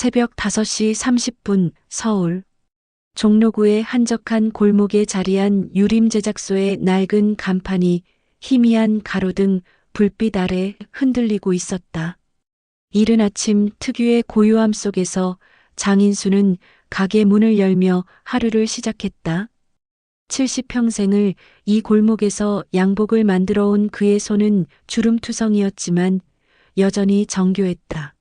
새벽 5시 30분 서울. 종로구의 한적한 골목에 자리한 유림 제작소의 낡은 간판이 희미한 가로등 불빛 아래 흔들리고 있었다. 이른 아침 특유의 고요함 속에서 장인수는 가게 문을 열며 하루를 시작했다. 70평생을 이 골목에서 양복을 만들어 온 그의 손은 주름투성이었지만 여전히 정교했다.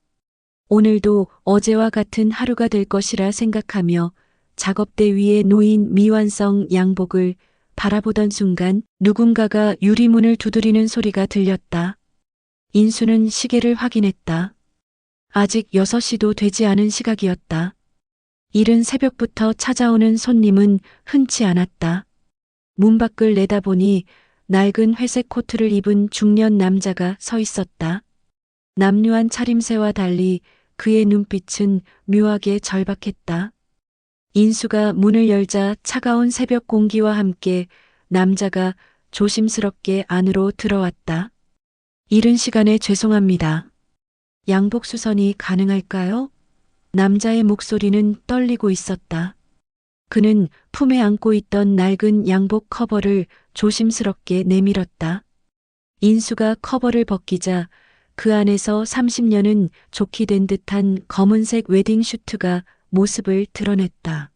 오늘도 어제와 같은 하루가 될 것이라 생각하며 작업대 위에 놓인 미완성 양복을 바라보던 순간 누군가가 유리문을 두드리는 소리가 들렸다. 인수는 시계를 확인했다. 아직 6시도 되지 않은 시각이었다. 이른 새벽부터 찾아오는 손님은 흔치 않았다. 문 밖을 내다보니 낡은 회색 코트를 입은 중년 남자가 서 있었다. 남루한 차림새와 달리 그의 눈빛은 묘하게 절박했다. 인수가 문을 열자 차가운 새벽 공기와 함께 남자가 조심스럽게 안으로 들어왔다. 이른 시간에 죄송합니다. 양복 수선이 가능할까요? 남자의 목소리는 떨리고 있었다. 그는 품에 안고 있던 낡은 양복 커버를 조심스럽게 내밀었다. 인수가 커버를 벗기자 그 안에서 30년은 좋게 된 듯한 검은색 웨딩 슈트가 모습을 드러냈다.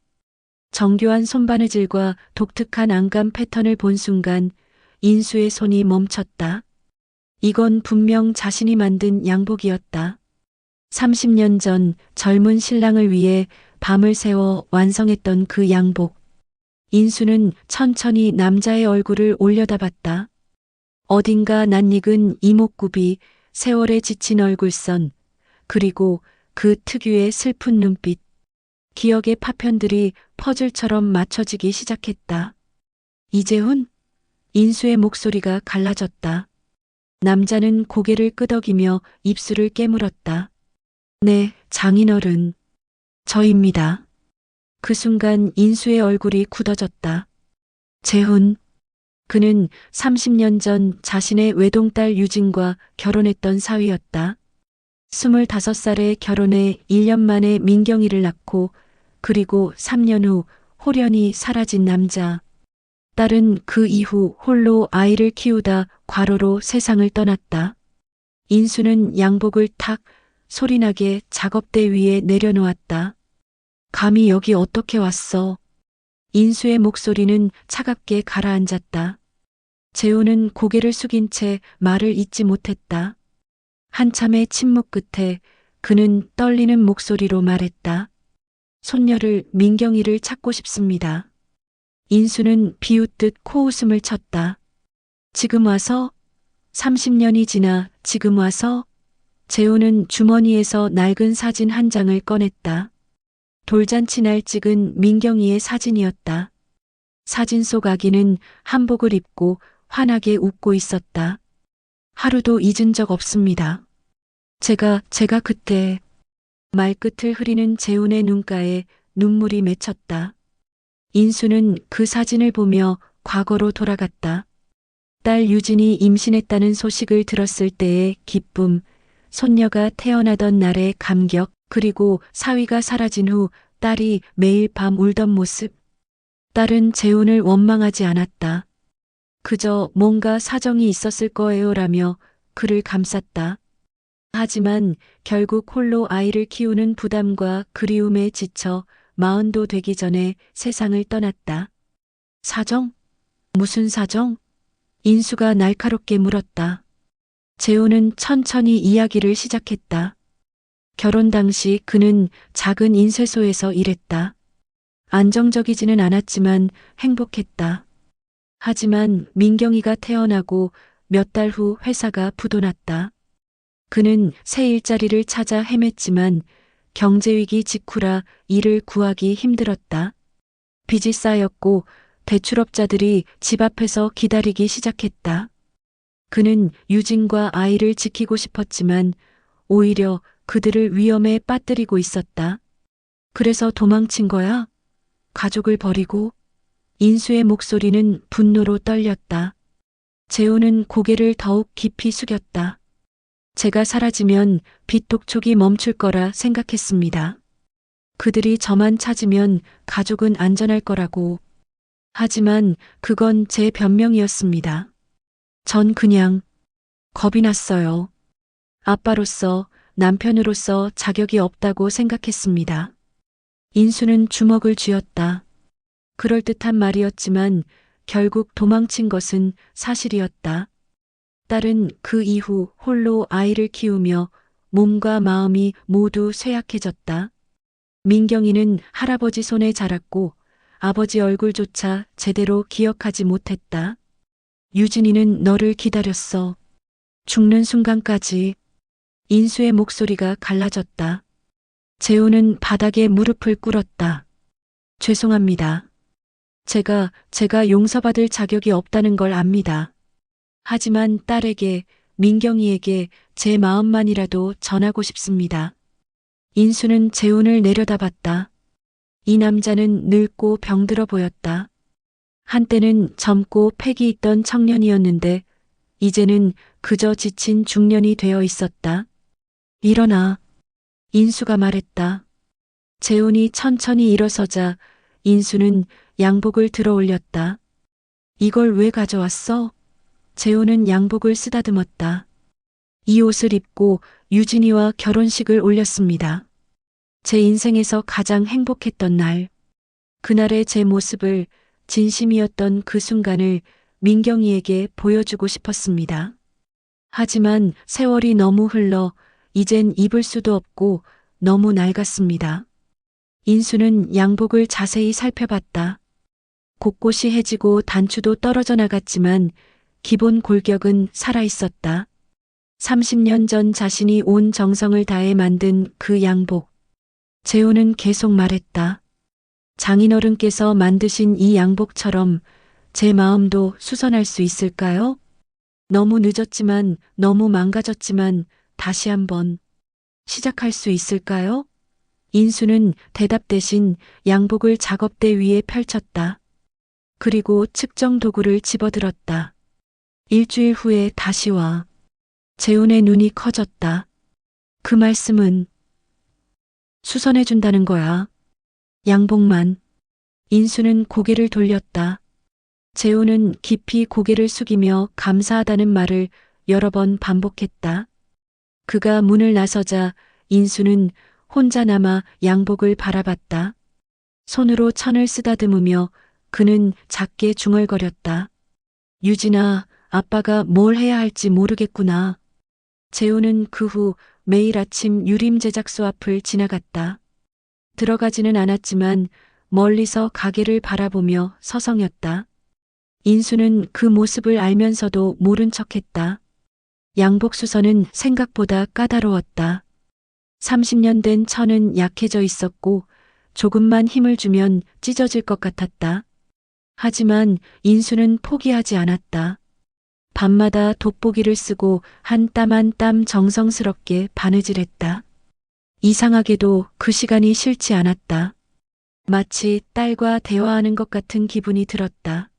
정교한 손바느질과 독특한 안감 패턴을 본 순간 인수의 손이 멈췄다. 이건 분명 자신이 만든 양복이었다. 30년 전 젊은 신랑을 위해 밤을 새워 완성했던 그 양복. 인수는 천천히 남자의 얼굴을 올려다봤다. 어딘가 낯익은 이목구비, 세월에 지친 얼굴선, 그리고 그 특유의 슬픈 눈빛. 기억의 파편들이 퍼즐처럼 맞춰지기 시작했다. 이재훈? 인수의 목소리가 갈라졌다. 남자는 고개를 끄덕이며 입술을 깨물었다. 네, 장인어른. 저입니다. 그 순간 인수의 얼굴이 굳어졌다. 재훈. 그는 30년 전 자신의 외동딸 유진과 결혼했던 사위였다. 25살에 결혼해 1년 만에 민경이를 낳고 그리고 3년 후 홀연히 사라진 남자. 딸은 그 이후 홀로 아이를 키우다 과로로 세상을 떠났다. 인수는 양복을 탁 소리나게 작업대 위에 내려놓았다. 감히 여기 어떻게 왔어? 인수의 목소리는 차갑게 가라앉았다. 재훈은 고개를 숙인 채 말을 잇지 못했다. 한참의 침묵 끝에 그는 떨리는 목소리로 말했다. 손녀를 민경이를 찾고 싶습니다. 인수는 비웃듯 코웃음을 쳤다. 지금 와서? 30년이 지나 지금 와서? 재훈은 주머니에서 낡은 사진 한 장을 꺼냈다. 돌잔치 날 찍은 민경이의 사진이었다. 사진 속 아기는 한복을 입고 환하게 웃고 있었다. 하루도 잊은 적 없습니다. 제가 그때 말끝을 흐리는 재훈의 눈가에 눈물이 맺혔다. 인수는 그 사진을 보며 과거로 돌아갔다. 딸 유진이 임신했다는 소식을 들었을 때의 기쁨, 손녀가 태어나던 날의 감격, 그리고 사위가 사라진 후 딸이 매일 밤 울던 모습. 딸은 재훈을 원망하지 않았다. 그저 뭔가 사정이 있었을 거예요라며 그를 감쌌다. 하지만 결국 홀로 아이를 키우는 부담과 그리움에 지쳐 40도 되기 전에 세상을 떠났다. 사정? 무슨 사정? 인수가 날카롭게 물었다. 재훈은 천천히 이야기를 시작했다. 결혼 당시 그는 작은 인쇄소에서 일했다. 안정적이지는 않았지만 행복했다. 하지만 민경이가 태어나고 몇 달 후 회사가 부도났다. 그는 새 일자리를 찾아 헤맸지만 경제위기 직후라 일을 구하기 힘들었다. 빚이 쌓였고 대출업자들이 집 앞에서 기다리기 시작했다. 그는 유진과 아이를 지키고 싶었지만 오히려 그들을 위험에 빠뜨리고 있었다. 그래서 도망친 거야? 가족을 버리고? 인수의 목소리는 분노로 떨렸다. 재훈은 고개를 더욱 깊이 숙였다. 제가 사라지면 빚독촉이 멈출 거라 생각했습니다. 그들이 저만 찾으면 가족은 안전할 거라고. 하지만 그건 제 변명이었습니다. 전 그냥 겁이 났어요. 아빠로서, 남편으로서 자격이 없다고 생각했습니다. 인수는 주먹을 쥐었다. 그럴듯한 말이었지만 결국 도망친 것은 사실이었다. 딸은 그 이후 홀로 아이를 키우며 몸과 마음이 모두 쇠약해졌다. 민경이는 할아버지 손에 자랐고 아버지 얼굴조차 제대로 기억하지 못했다. 유진이는 너를 기다렸어. 죽는 순간까지. 인수의 목소리가 갈라졌다. 재우는 바닥에 무릎을 꿇었다. 죄송합니다. 제가 용서받을 자격이 없다는 걸 압니다. 하지만 딸에게, 민경이에게 제 마음만이라도 전하고 싶습니다. 인수는 재훈을 내려다봤다. 이 남자는 늙고 병들어 보였다. 한때는 젊고 패기 있던 청년이었는데 이제는 그저 지친 중년이 되어 있었다. 일어나. 인수가 말했다. 재훈이 천천히 일어서자 인수는 양복을 들어 올렸다. 이걸 왜 가져왔어? 재훈은 양복을 쓰다듬었다. 이 옷을 입고 유진이와 결혼식을 올렸습니다. 제 인생에서 가장 행복했던 날. 그날의 제 모습을, 진심이었던 그 순간을 민경이에게 보여주고 싶었습니다. 하지만 세월이 너무 흘러 이젠 입을 수도 없고 너무 낡았습니다. 인수는 양복을 자세히 살펴봤다. 곳곳이 해지고 단추도 떨어져 나갔지만 기본 골격은 살아있었다. 30년 전 자신이 온 정성을 다해 만든 그 양복. 재훈은 계속 말했다. 장인어른께서 만드신 이 양복처럼 제 마음도 수선할 수 있을까요? 너무 늦었지만, 너무 망가졌지만 다시 한번 시작할 수 있을까요? 인수는 대답 대신 양복을 작업대 위에 펼쳤다. 그리고 측정 도구를 집어들었다. 일주일 후에 다시 와. 재훈의 눈이 커졌다. 그 말씀은 수선해준다는 거야. 양복만. 인수는 고개를 돌렸다. 재훈은 깊이 고개를 숙이며 감사하다는 말을 여러 번 반복했다. 그가 문을 나서자 인수는 혼자 남아 양복을 바라봤다. 손으로 천을 쓰다듬으며 그는 작게 중얼거렸다. 유진아, 아빠가 뭘 해야 할지 모르겠구나. 재훈은 그 후 매일 아침 유림 제작소 앞을 지나갔다. 들어가지는 않았지만 멀리서 가게를 바라보며 서성였다. 인수는 그 모습을 알면서도 모른 척했다. 양복 수선은 생각보다 까다로웠다. 30년 된 천은 약해져 있었고 조금만 힘을 주면 찢어질 것 같았다. 하지만 인수는 포기하지 않았다. 밤마다 돋보기를 쓰고 한 땀 한 땀 정성스럽게 바느질했다. 이상하게도 그 시간이 싫지 않았다. 마치 딸과 대화하는 것 같은 기분이 들었다.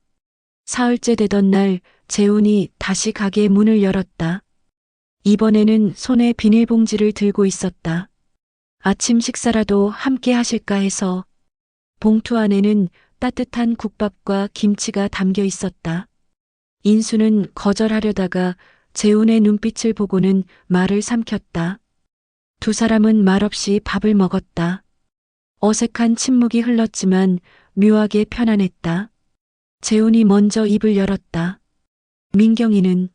사흘째 되던 날 재훈이 다시 가게 문을 열었다. 이번에는 손에 비닐봉지를 들고 있었다. 아침 식사라도 함께 하실까 해서. 봉투 안에는 따뜻한 국밥과 김치가 담겨 있었다. 인수는 거절하려다가 재훈의 눈빛을 보고는 말을 삼켰다. 두 사람은 말없이 밥을 먹었다. 어색한 침묵이 흘렀지만 묘하게 편안했다. 재훈이 먼저 입을 열었다. 민경이는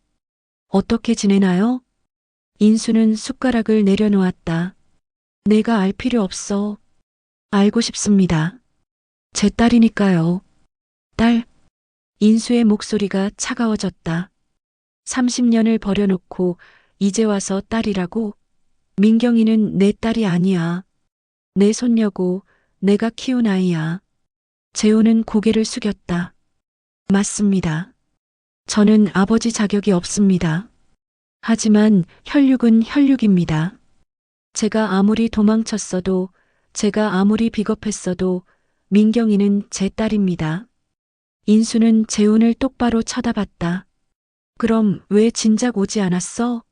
어떻게 지내나요? 인수는 숟가락을 내려놓았다. 내가 알 필요 없어. 알고 싶습니다. 제 딸이니까요. 딸. 인수의 목소리가 차가워졌다. 30년을 버려놓고 이제 와서 딸이라고? 민경이는 내 딸이 아니야. 내 손녀고 내가 키운 아이야. 재훈은 고개를 숙였다. 맞습니다. 저는 아버지 자격이 없습니다. 하지만 혈육은 혈육입니다. 제가 아무리 도망쳤어도, 제가 아무리 비겁했어도 민경이는 제 딸입니다. 인수는 재훈을 똑바로 쳐다봤다. 그럼 왜 진작 오지 않았어?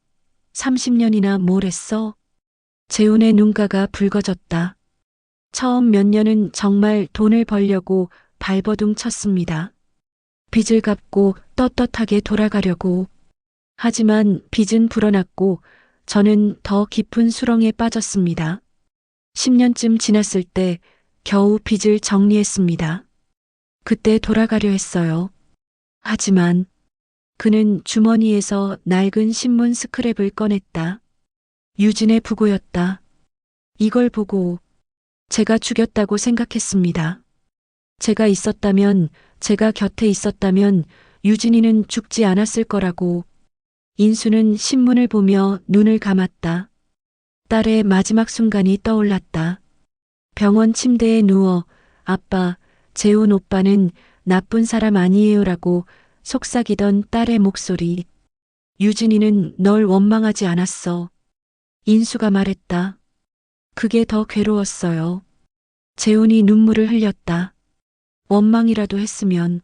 30년이나 뭘 했어? 재훈의 눈가가 붉어졌다. 처음 몇 년은 정말 돈을 벌려고 발버둥 쳤습니다. 빚을 갚고 떳떳하게 돌아가려고. 하지만 빚은 불어났고 저는 더 깊은 수렁에 빠졌습니다. 10년쯤 지났을 때 겨우 빚을 정리했습니다. 그때 돌아가려 했어요. 하지만 그는 주머니에서 낡은 신문 스크랩을 꺼냈다. 유진의 부고였다. 이걸 보고 제가 죽였다고 생각했습니다. 제가 있었다면, 제가 곁에 있었다면 유진이는 죽지 않았을 거라고. 인수는 신문을 보며 눈을 감았다. 딸의 마지막 순간이 떠올랐다. 병원 침대에 누워 아빠, 재훈 오빠는 나쁜 사람 아니에요라고 속삭이던 딸의 목소리. 유진이는 널 원망하지 않았어. 인수가 말했다. 그게 더 괴로웠어요. 재훈이 눈물을 흘렸다. 원망이라도 했으면,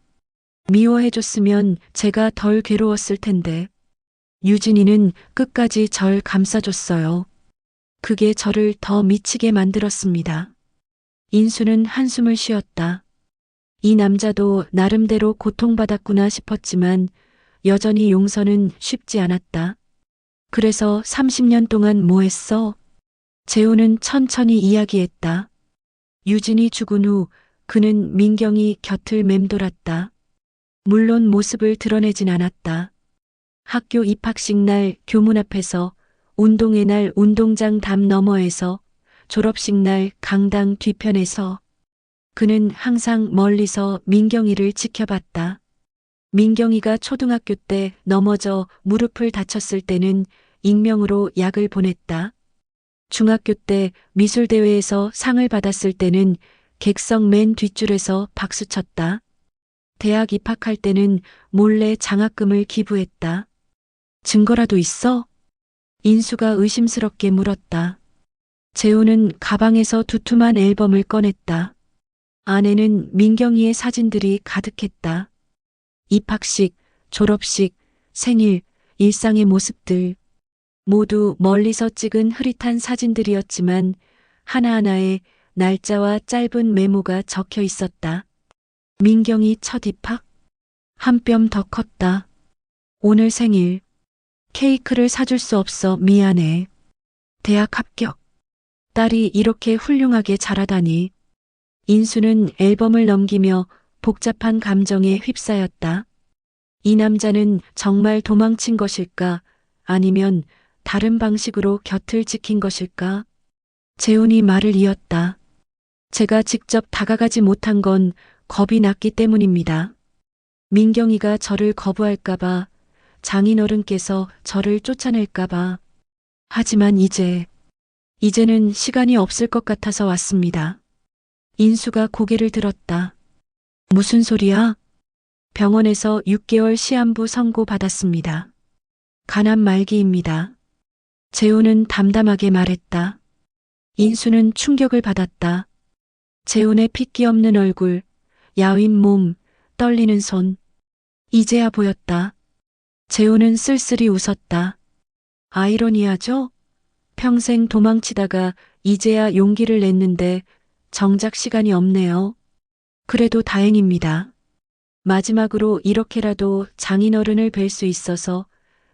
미워해줬으면 제가 덜 괴로웠을 텐데. 유진이는 끝까지 절 감싸줬어요. 그게 저를 더 미치게 만들었습니다. 인수는 한숨을 쉬었다. 이 남자도 나름대로 고통받았구나 싶었지만 여전히 용서는 쉽지 않았다. 그래서 30년 동안 뭐 했어? 재훈은 천천히 이야기했다. 유진이 죽은 후 그는 민경이 곁을 맴돌았다. 물론 모습을 드러내진 않았다. 학교 입학식 날 교문 앞에서, 운동회 날 운동장 담 너머에서, 졸업식 날 강당 뒤편에서 그는 항상 멀리서 민경이를 지켜봤다. 민경이가 초등학교 때 넘어져 무릎을 다쳤을 때는 익명으로 약을 보냈다. 중학교 때 미술대회에서 상을 받았을 때는 객석 맨 뒷줄에서 박수쳤다. 대학 입학할 때는 몰래 장학금을 기부했다. 증거라도 있어? 인수가 의심스럽게 물었다. 재훈은 가방에서 두툼한 앨범을 꺼냈다. 안에는 민경이의 사진들이 가득했다. 입학식, 졸업식, 생일, 일상의 모습들. 모두 멀리서 찍은 흐릿한 사진들이었지만 하나하나에 날짜와 짧은 메모가 적혀 있었다. 민경이 첫 입학? 한 뼘 더 컸다. 오늘 생일. 케이크를 사줄 수 없어 미안해. 대학 합격. 딸이 이렇게 훌륭하게 자라다니. 인수는 앨범을 넘기며 복잡한 감정에 휩싸였다. 이 남자는 정말 도망친 것일까? 아니면 다른 방식으로 곁을 지킨 것일까? 재훈이 말을 이었다. 제가 직접 다가가지 못한 건 겁이 났기 때문입니다. 민경이가 저를 거부할까봐, 장인어른께서 저를 쫓아낼까봐. 하지만 이제는 시간이 없을 것 같아서 왔습니다. 인수가 고개를 들었다. 무슨 소리야? 병원에서 6개월 시한부 선고 받았습니다. 간암 말기입니다. 재훈은 담담하게 말했다. 인수는 충격을 받았다. 재훈의 핏기 없는 얼굴, 야윈 몸, 떨리는 손. 이제야 보였다. 재훈은 쓸쓸히 웃었다. 아이러니하죠? 평생 도망치다가 이제야 용기를 냈는데 정작 시간이 없네요. 그래도 다행입니다. 마지막으로 이렇게라도 장인어른을 뵐 수 있어서,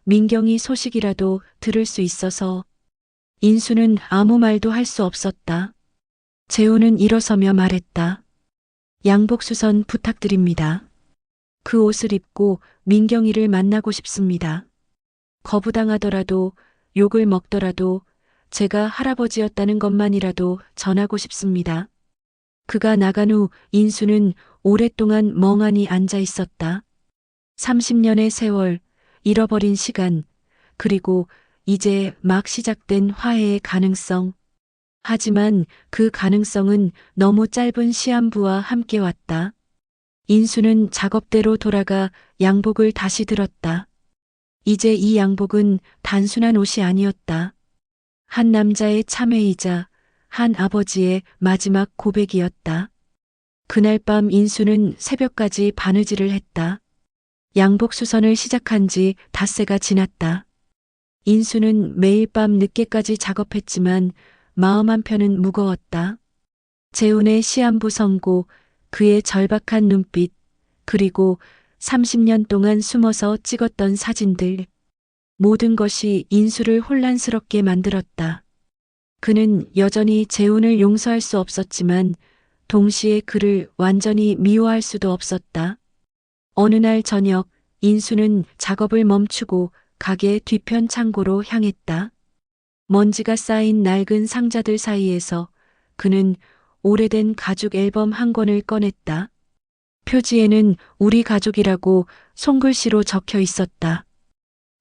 민경이 소식이라도 들을 수 있어서. 인수는 아무 말도 할 수 없었다. 재훈은 일어서며 말했다. 양복수선 부탁드립니다. 그 옷을 입고 민경이를 만나고 싶습니다. 거부당하더라도, 욕을 먹더라도 제가 할아버지였다는 것만이라도 전하고 싶습니다. 그가 나간 후 인수는 오랫동안 멍하니 앉아 있었다. 30년의 세월, 잃어버린 시간, 그리고 이제 막 시작된 화해의 가능성. 하지만 그 가능성은 너무 짧은 시한부와 함께 왔다. 인수는 작업대로 돌아가 양복을 다시 들었다. 이제 이 양복은 단순한 옷이 아니었다. 한 남자의 참회이자 한 아버지의 마지막 고백이었다. 그날 밤 인수는 새벽까지 바느질을 했다. 양복 수선을 시작한 지 닷새가 지났다. 인수는 매일 밤 늦게까지 작업했지만 마음 한편은 무거웠다. 재훈의 시한부 선고, 그의 절박한 눈빛, 그리고 30년 동안 숨어서 찍었던 사진들. 모든 것이 인수를 혼란스럽게 만들었다. 그는 여전히 재훈을 용서할 수 없었지만 동시에 그를 완전히 미워할 수도 없었다. 어느 날 저녁, 인수는 작업을 멈추고 가게 뒤편 창고로 향했다. 먼지가 쌓인 낡은 상자들 사이에서 그는 오래된 가죽 앨범 한 권을 꺼냈다. 표지에는 우리 가족이라고 손글씨로 적혀 있었다.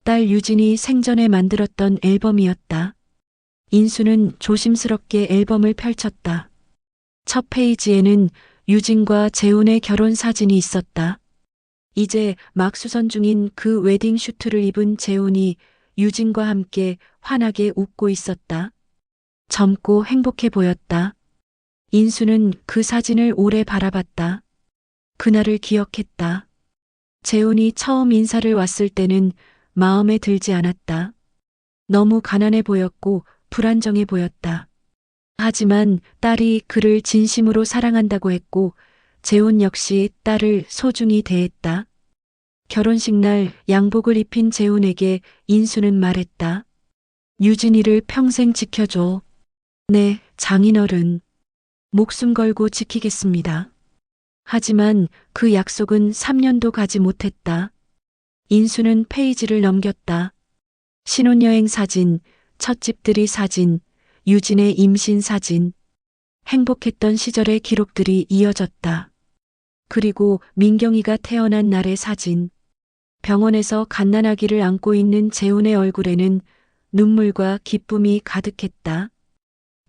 딸 유진이 생전에 만들었던 앨범이었다. 인수는 조심스럽게 앨범을 펼쳤다. 첫 페이지에는 유진과 재훈의 결혼 사진이 있었다. 이제 막 수선 중인 그 웨딩 슈트를 입은 재훈이 유진과 함께 환하게 웃고 있었다. 젊고 행복해 보였다. 인수는 그 사진을 오래 바라봤다. 그날을 기억했다. 재훈이 처음 인사를 왔을 때는 마음에 들지 않았다. 너무 가난해 보였고 불안정해 보였다. 하지만 딸이 그를 진심으로 사랑한다고 했고 재훈 역시 딸을 소중히 대했다. 결혼식 날 양복을 입힌 재훈에게 인수는 말했다. 유진이를 평생 지켜줘. 네, 장인어른. 목숨 걸고 지키겠습니다. 하지만 그 약속은 3년도 가지 못했다. 인수는 페이지를 넘겼다. 신혼여행 사진, 찻집들이 사진, 유진의 임신 사진, 행복했던 시절의 기록들이 이어졌다. 그리고 민경이가 태어난 날의 사진, 병원에서 갓난아기를 안고 있는 재훈의 얼굴에는 눈물과 기쁨이 가득했다.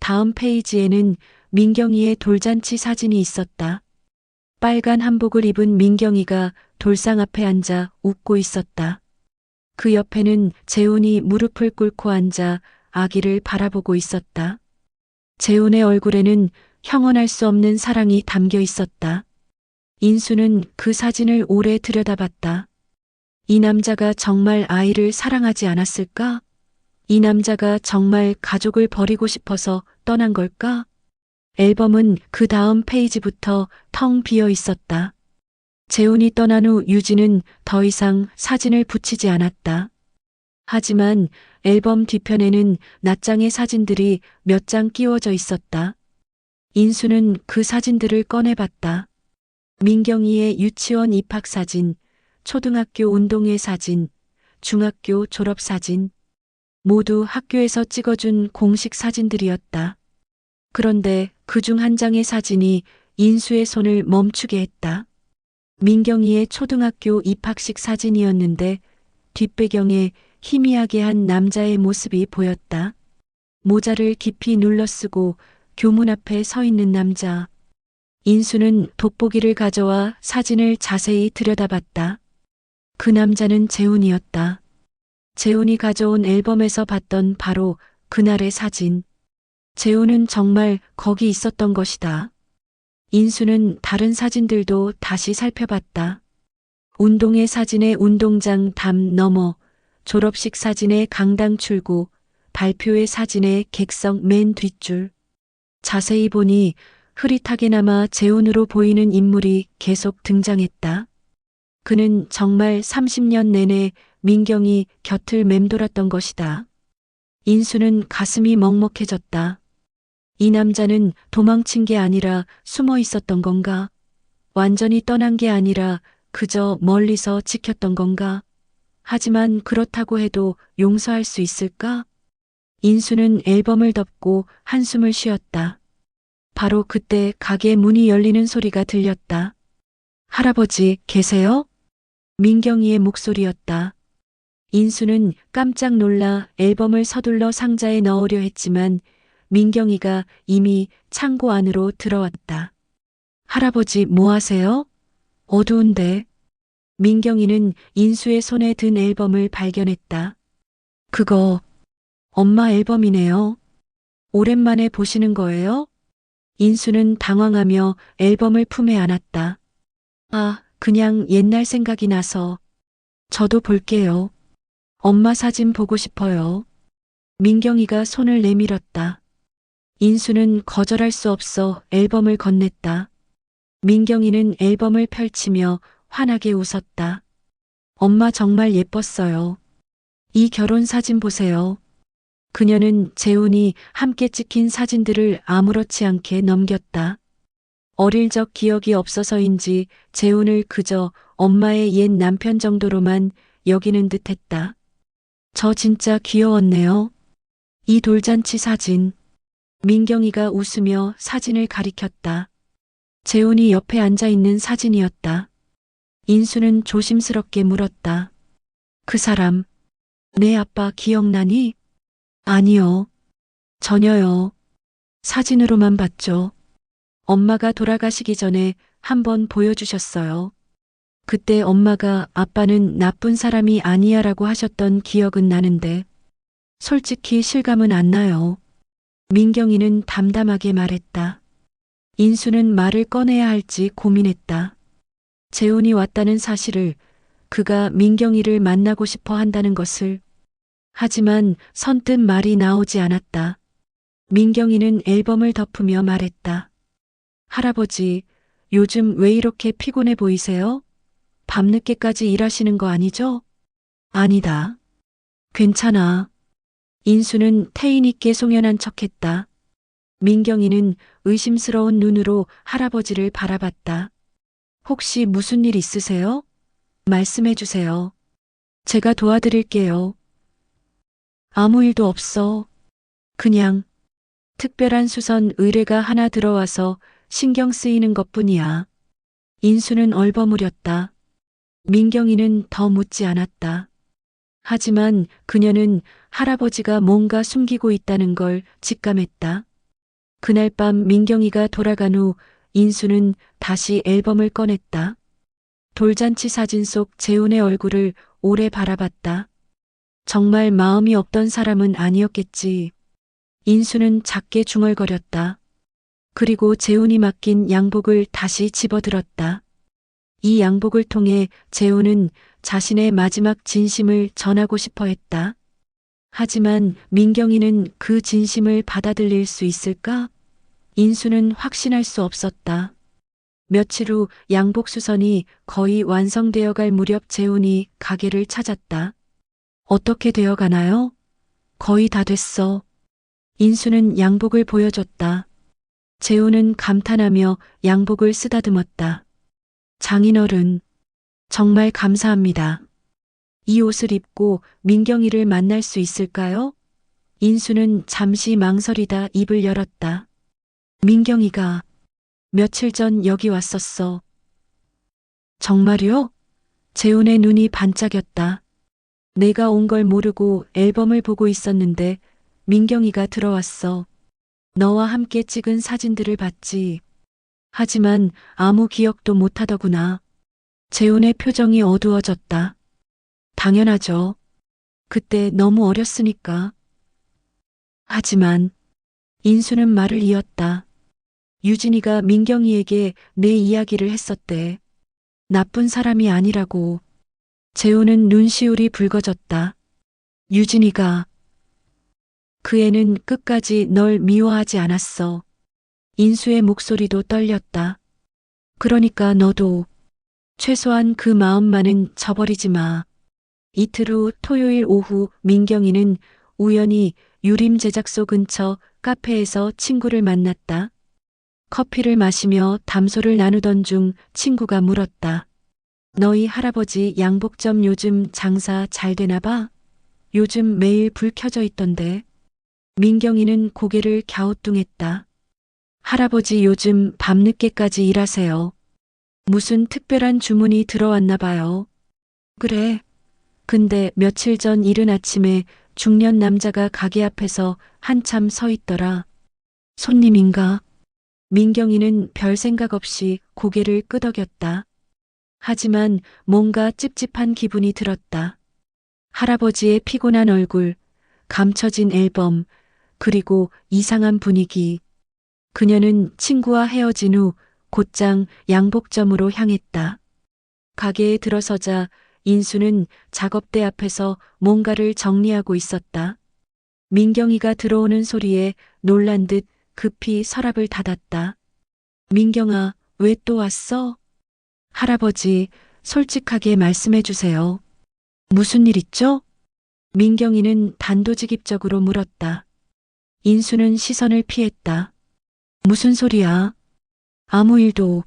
다음 페이지에는 민경이의 돌잔치 사진이 있었다. 빨간 한복을 입은 민경이가 돌상 앞에 앉아 웃고 있었다. 그 옆에는 재훈이 무릎을 꿇고 앉아 아기를 바라보고 있었다. 재훈의 얼굴에는 형언할 수 없는 사랑이 담겨 있었다. 인수는 그 사진을 오래 들여다봤다. 이 남자가 정말 아이를 사랑하지 않았을까? 이 남자가 정말 가족을 버리고 싶어서 떠난 걸까? 앨범은 그 다음 페이지부터 텅 비어 있었다. 재훈이 떠난 후 유진은 더 이상 사진을 붙이지 않았다. 하지만 앨범 뒤편에는 낱장의 사진들이 몇 장 끼워져 있었다. 인수는 그 사진들을 꺼내봤다. 민경이의 유치원 입학 사진, 초등학교 운동회 사진, 중학교 졸업 사진, 모두 학교에서 찍어준 공식 사진들이었다. 그런데 그중 한 장의 사진이 인수의 손을 멈추게 했다. 민경이의 초등학교 입학식 사진이었는데 뒷배경에 희미하게 한 남자의 모습이 보였다. 모자를 깊이 눌러쓰고 교문 앞에 서 있는 남자. 인수는 돋보기를 가져와 사진을 자세히 들여다봤다. 그 남자는 재훈이었다. 재훈이 가져온 앨범에서 봤던 바로 그날의 사진. 재훈은 정말 거기 있었던 것이다. 인수는 다른 사진들도 다시 살펴봤다. 운동회 사진의 운동장 담 너머, 졸업식 사진의 강당 출구, 발표회 사진의 객석 맨 뒷줄. 자세히 보니 흐릿하게나마 재훈으로 보이는 인물이 계속 등장했다. 그는 정말 30년 내내 민경이 곁을 맴돌았던 것이다. 인수는 가슴이 먹먹해졌다. 이 남자는 도망친 게 아니라 숨어 있었던 건가? 완전히 떠난 게 아니라 그저 멀리서 지켰던 건가? 하지만 그렇다고 해도 용서할 수 있을까? 인수는 앨범을 덮고 한숨을 쉬었다. 바로 그때 가게 문이 열리는 소리가 들렸다. 할아버지, 계세요? 민경이의 목소리였다. 인수는 깜짝 놀라 앨범을 서둘러 상자에 넣으려 했지만 민경이가 이미 창고 안으로 들어왔다. 할아버지, 뭐 하세요? 어두운데. 민경이는 인수의 손에 든 앨범을 발견했다. 그거 엄마 앨범이네요. 오랜만에 보시는 거예요? 인수는 당황하며 앨범을 품에 안았다. 아, 그냥 옛날 생각이 나서. 저도 볼게요. 엄마 사진 보고 싶어요. 민경이가 손을 내밀었다. 인수는 거절할 수 없어 앨범을 건넸다. 민경이는 앨범을 펼치며 환하게 웃었다. 엄마 정말 예뻤어요. 이 결혼 사진 보세요. 그녀는 재훈이 함께 찍힌 사진들을 아무렇지 않게 넘겼다. 어릴 적 기억이 없어서인지 재훈을 그저 엄마의 옛 남편 정도로만 여기는 듯했다. 저 진짜 귀여웠네요. 이 돌잔치 사진. 민경이가 웃으며 사진을 가리켰다. 재훈이 옆에 앉아 있는 사진이었다. 인수는 조심스럽게 물었다. 그 사람, 내 아빠 기억나니? 아니요. 전혀요. 사진으로만 봤죠. 엄마가 돌아가시기 전에 한번 보여주셨어요. 그때 엄마가 아빠는 나쁜 사람이 아니야 라고 하셨던 기억은 나는데 솔직히 실감은 안 나요. 민경이는 담담하게 말했다. 인수는 말을 꺼내야 할지 고민했다. 재훈이 왔다는 사실을, 그가 민경이를 만나고 싶어 한다는 것을. 하지만 선뜻 말이 나오지 않았다. 민경이는 앨범을 덮으며 말했다. 할아버지, 요즘 왜 이렇게 피곤해 보이세요? 밤늦게까지 일하시는 거 아니죠? 아니다. 괜찮아. 인수는 태인 있게 송연한 척했다. 민경이는 의심스러운 눈으로 할아버지를 바라봤다. 혹시 무슨 일 있으세요? 말씀해 주세요. 제가 도와드릴게요. 아무 일도 없어. 그냥 특별한 수선 의뢰가 하나 들어와서 신경 쓰이는 것뿐이야. 인수는 얼버무렸다. 민경이는 더 묻지 않았다. 하지만 그녀는 할아버지가 뭔가 숨기고 있다는 걸 직감했다. 그날 밤 민경이가 돌아간 후 인수는 다시 앨범을 꺼냈다. 돌잔치 사진 속 재훈의 얼굴을 오래 바라봤다. 정말 마음이 없던 사람은 아니었겠지. 인수는 작게 중얼거렸다. 그리고 재훈이 맡긴 양복을 다시 집어들었다. 이 양복을 통해 재훈은 자신의 마지막 진심을 전하고 싶어 했다. 하지만 민경이는 그 진심을 받아들일 수 있을까? 인수는 확신할 수 없었다. 며칠 후 양복 수선이 거의 완성되어 갈 무렵 재훈이 가게를 찾았다. 어떻게 되어 가나요? 거의 다 됐어. 인수는 양복을 보여줬다. 재훈은 감탄하며 양복을 쓰다듬었다. 장인어른, 정말 감사합니다. 이 옷을 입고 민경이를 만날 수 있을까요? 인수는 잠시 망설이다 입을 열었다. 민경이가 며칠 전 여기 왔었어. 정말요? 재훈의 눈이 반짝였다. 내가 온 걸 모르고 앨범을 보고 있었는데 민경이가 들어왔어. 너와 함께 찍은 사진들을 봤지. 하지만 아무 기억도 못하더구나. 재훈의 표정이 어두워졌다. 당연하죠. 그때 너무 어렸으니까. 하지만 인수는 말을 이었다. 유진이가 민경이에게 내 이야기를 했었대. 나쁜 사람이 아니라고. 재훈은 눈시울이 붉어졌다. 유진이가. 그 애는 끝까지 널 미워하지 않았어. 인수의 목소리도 떨렸다. 그러니까 너도 최소한 그 마음만은 저버리지 마. 이틀 후 토요일 오후 민경이는 우연히 유림 제작소 근처 카페에서 친구를 만났다. 커피를 마시며 담소를 나누던 중 친구가 물었다. 너희 할아버지 양복점 요즘 장사 잘 되나 봐? 요즘 매일 불 켜져 있던데. 민경이는 고개를 갸우뚱했다. 할아버지 요즘 밤늦게까지 일하세요. 무슨 특별한 주문이 들어왔나 봐요. 그래. 근데 며칠 전 이른 아침에 중년 남자가 가게 앞에서 한참 서 있더라. 손님인가? 민경이는 별 생각 없이 고개를 끄덕였다. 하지만 뭔가 찝찝한 기분이 들었다. 할아버지의 피곤한 얼굴, 감춰진 앨범, 그리고 이상한 분위기. 그녀는 친구와 헤어진 후 곧장 양복점으로 향했다. 가게에 들어서자 인수는 작업대 앞에서 뭔가를 정리하고 있었다. 민경이가 들어오는 소리에 놀란 듯 급히 서랍을 닫았다. 민경아, 왜 또 왔어? 할아버지, 솔직하게 말씀해 주세요. 무슨 일 있죠? 민경이는 단도직입적으로 물었다. 인수는 시선을 피했다. 무슨 소리야? 아무 일도.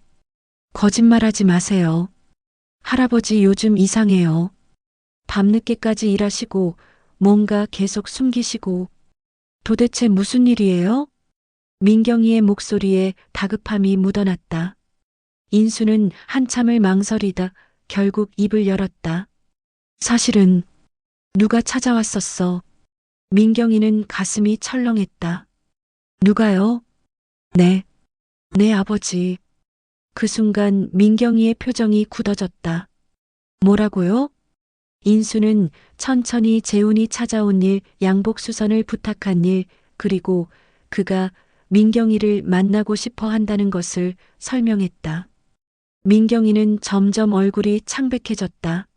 거짓말하지 마세요. 할아버지 요즘 이상해요. 밤늦게까지 일하시고 뭔가 계속 숨기시고 도대체 무슨 일이에요? 민경이의 목소리에 다급함이 묻어났다. 인수는 한참을 망설이다 결국 입을 열었다. 사실은 누가 찾아왔었어. 민경이는 가슴이 철렁했다. 누가요? 네, 내 아버지. 그 순간 민경이의 표정이 굳어졌다. 뭐라고요? 인수는 천천히 재훈이 찾아온 일, 양복수선을 부탁한 일, 그리고 그가 민경이를 만나고 싶어 한다는 것을 설명했다. 민경이는 점점 얼굴이 창백해졌다.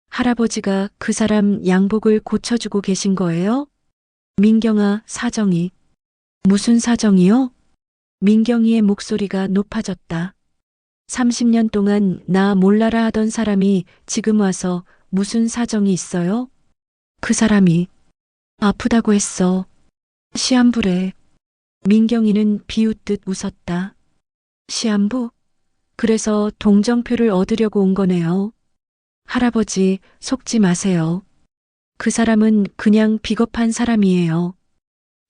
할아버지가 그 사람 양복을 고쳐주고 계신 거예요? 민경아, 사정이. 무슨 사정이요? 민경이의 목소리가 높아졌다. 30년 동안 나 몰라라 하던 사람이 지금 와서 무슨 사정이 있어요? 그 사람이 아프다고 했어. 시한부래. 민경이는 비웃듯 웃었다. 시한부? 그래서 동정표를 얻으려고 온 거네요. 할아버지, 속지 마세요. 그 사람은 그냥 비겁한 사람이에요.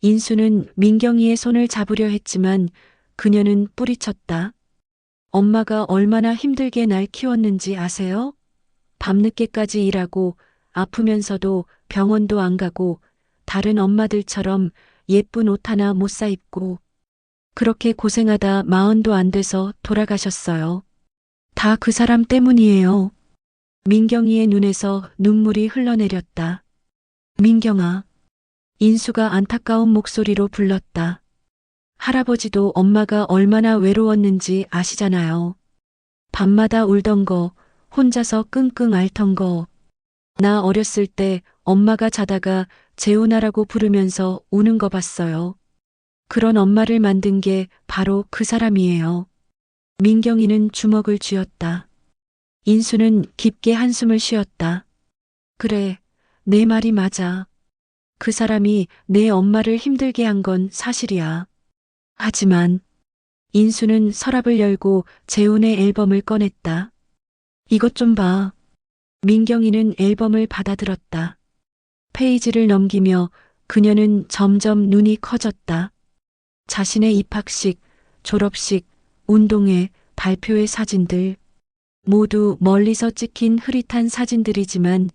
인수는 민경이의 손을 잡으려 했지만 그녀는 뿌리쳤다. 엄마가 얼마나 힘들게 날 키웠는지 아세요? 밤늦게까지 일하고 아프면서도 병원도 안 가고 다른 엄마들처럼 예쁜 옷 하나 못 사 입고 그렇게 고생하다 40도 안 돼서 돌아가셨어요. 다 그 사람 때문이에요. 민경이의 눈에서 눈물이 흘러내렸다. 민경아. 인수가 안타까운 목소리로 불렀다. 할아버지도 엄마가 얼마나 외로웠는지 아시잖아요. 밤마다 울던 거, 혼자서 끙끙 앓던 거. 나 어렸을 때 엄마가 자다가 재훈아라고 부르면서 우는 거 봤어요. 그런 엄마를 만든 게 바로 그 사람이에요. 민경이는 주먹을 쥐었다. 인수는 깊게 한숨을 쉬었다. 그래, 내 말이 맞아. 그 사람이 내 엄마를 힘들게 한 건 사실이야. 하지만 인수는 서랍을 열고 재훈의 앨범을 꺼냈다. 이것 좀 봐. 민경이는 앨범을 받아들었다. 페이지를 넘기며 그녀는 점점 눈이 커졌다. 자신의 입학식, 졸업식, 운동회, 발표회 사진들. 모두 멀리서 찍힌 흐릿한 사진들이지만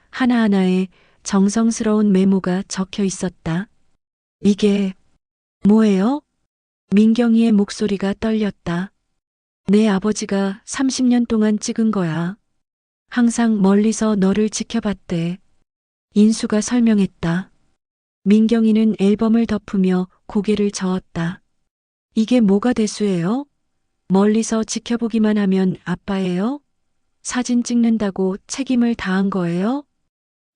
하나하나에 정성스러운 메모가 적혀 있었다. 이게 뭐예요? 민경이의 목소리가 떨렸다. 내 아버지가 30년 동안 찍은 거야. 항상 멀리서 너를 지켜봤대. 인수가 설명했다. 민경이는 앨범을 덮으며 고개를 저었다. 이게 뭐가 대수예요? 멀리서 지켜보기만 하면 아빠예요? 사진 찍는다고 책임을 다한 거예요?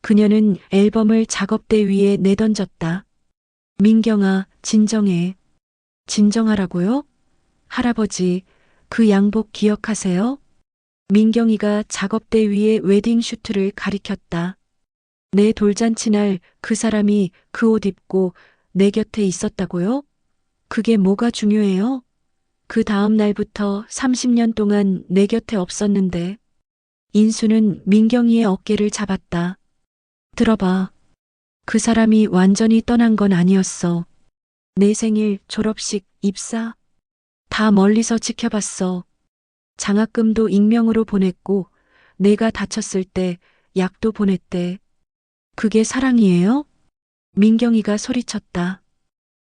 그녀는 앨범을 작업대 위에 내던졌다. 민경아, 진정해. 진정하라고요? 할아버지, 그 양복 기억하세요? 민경이가 작업대 위에 웨딩 슈트를 가리켰다. 내 돌잔치 날 그 사람이 그 옷 입고 내 곁에 있었다고요? 그게 뭐가 중요해요? 그 다음 날부터 30년 동안 내 곁에 없었는데. 인수는 민경이의 어깨를 잡았다. 들어봐. 그 사람이 완전히 떠난 건 아니었어. 내 생일, 졸업식, 입사 다 멀리서 지켜봤어. 장학금도 익명으로 보냈고 내가 다쳤을 때 약도 보냈대. 그게 사랑이에요? 민경이가 소리쳤다.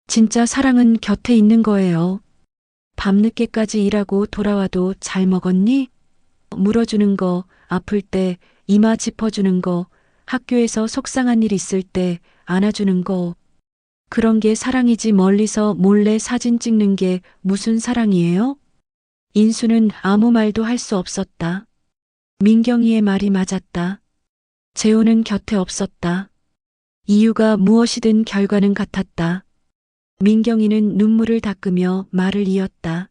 진짜 사랑은 곁에 있는 거예요. 밤늦게까지 일하고 돌아와도 잘 먹었니? 물어주는 거, 아플 때 이마 짚어주는 거, 학교에서 속상한 일 있을 때 안아주는 거. 그런 게 사랑이지 멀리서 몰래 사진 찍는 게 무슨 사랑이에요? 인수는 아무 말도 할 수 없었다. 민경이의 말이 맞았다. 재호는 곁에 없었다. 이유가 무엇이든 결과는 같았다. 민경이는 눈물을 닦으며 말을 이었다.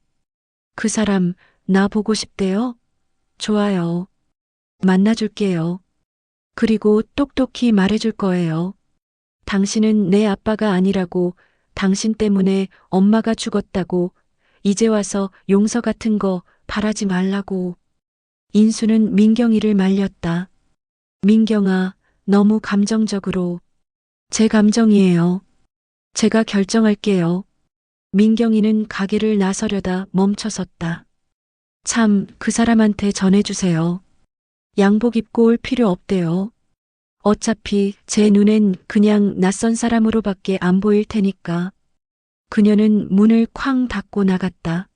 그 사람 나 보고 싶대요? 좋아요. 만나줄게요. 그리고 똑똑히 말해줄 거예요. 당신은 내 아빠가 아니라고, 당신 때문에 엄마가 죽었다고, 이제 와서 용서 같은 거 바라지 말라고. 인수는 민경이를 말렸다. 민경아, 너무 감정적으로. 제 감정이에요. 제가 결정할게요. 민경이는 가게를 나서려다 멈춰섰다. 참, 그 사람한테 전해주세요. 양복 입고 올 필요 없대요. 어차피 제 눈엔 그냥 낯선 사람으로밖에 안 보일 테니까. 그녀는 문을 쾅 닫고 나갔다.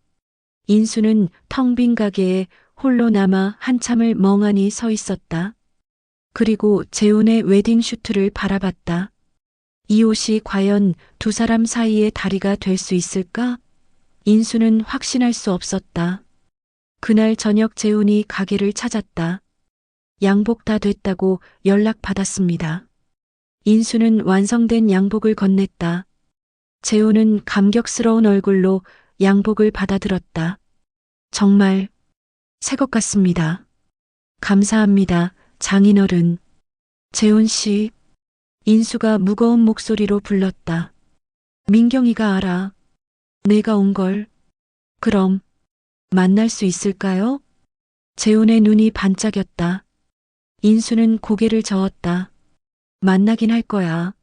인수는 텅 빈 가게에 홀로 남아 한참을 멍하니 서 있었다. 그리고 재훈의 웨딩 슈트를 바라봤다. 이 옷이 과연 두 사람 사이의 다리가 될 수 있을까? 인수는 확신할 수 없었다. 그날 저녁 재훈이 가게를 찾았다. 양복 다 됐다고 연락받았습니다. 인수는 완성된 양복을 건넸다. 재훈은 감격스러운 얼굴로 양복을 받아들었다. 정말 새 것 같습니다. 감사합니다, 장인어른. 재훈 씨, 인수가 무거운 목소리로 불렀다. 민경이가 알아. 내가 온 걸. 그럼 만날 수 있을까요? 재훈의 눈이 반짝였다. 인수는 고개를 저었다. 만나긴 할 거야.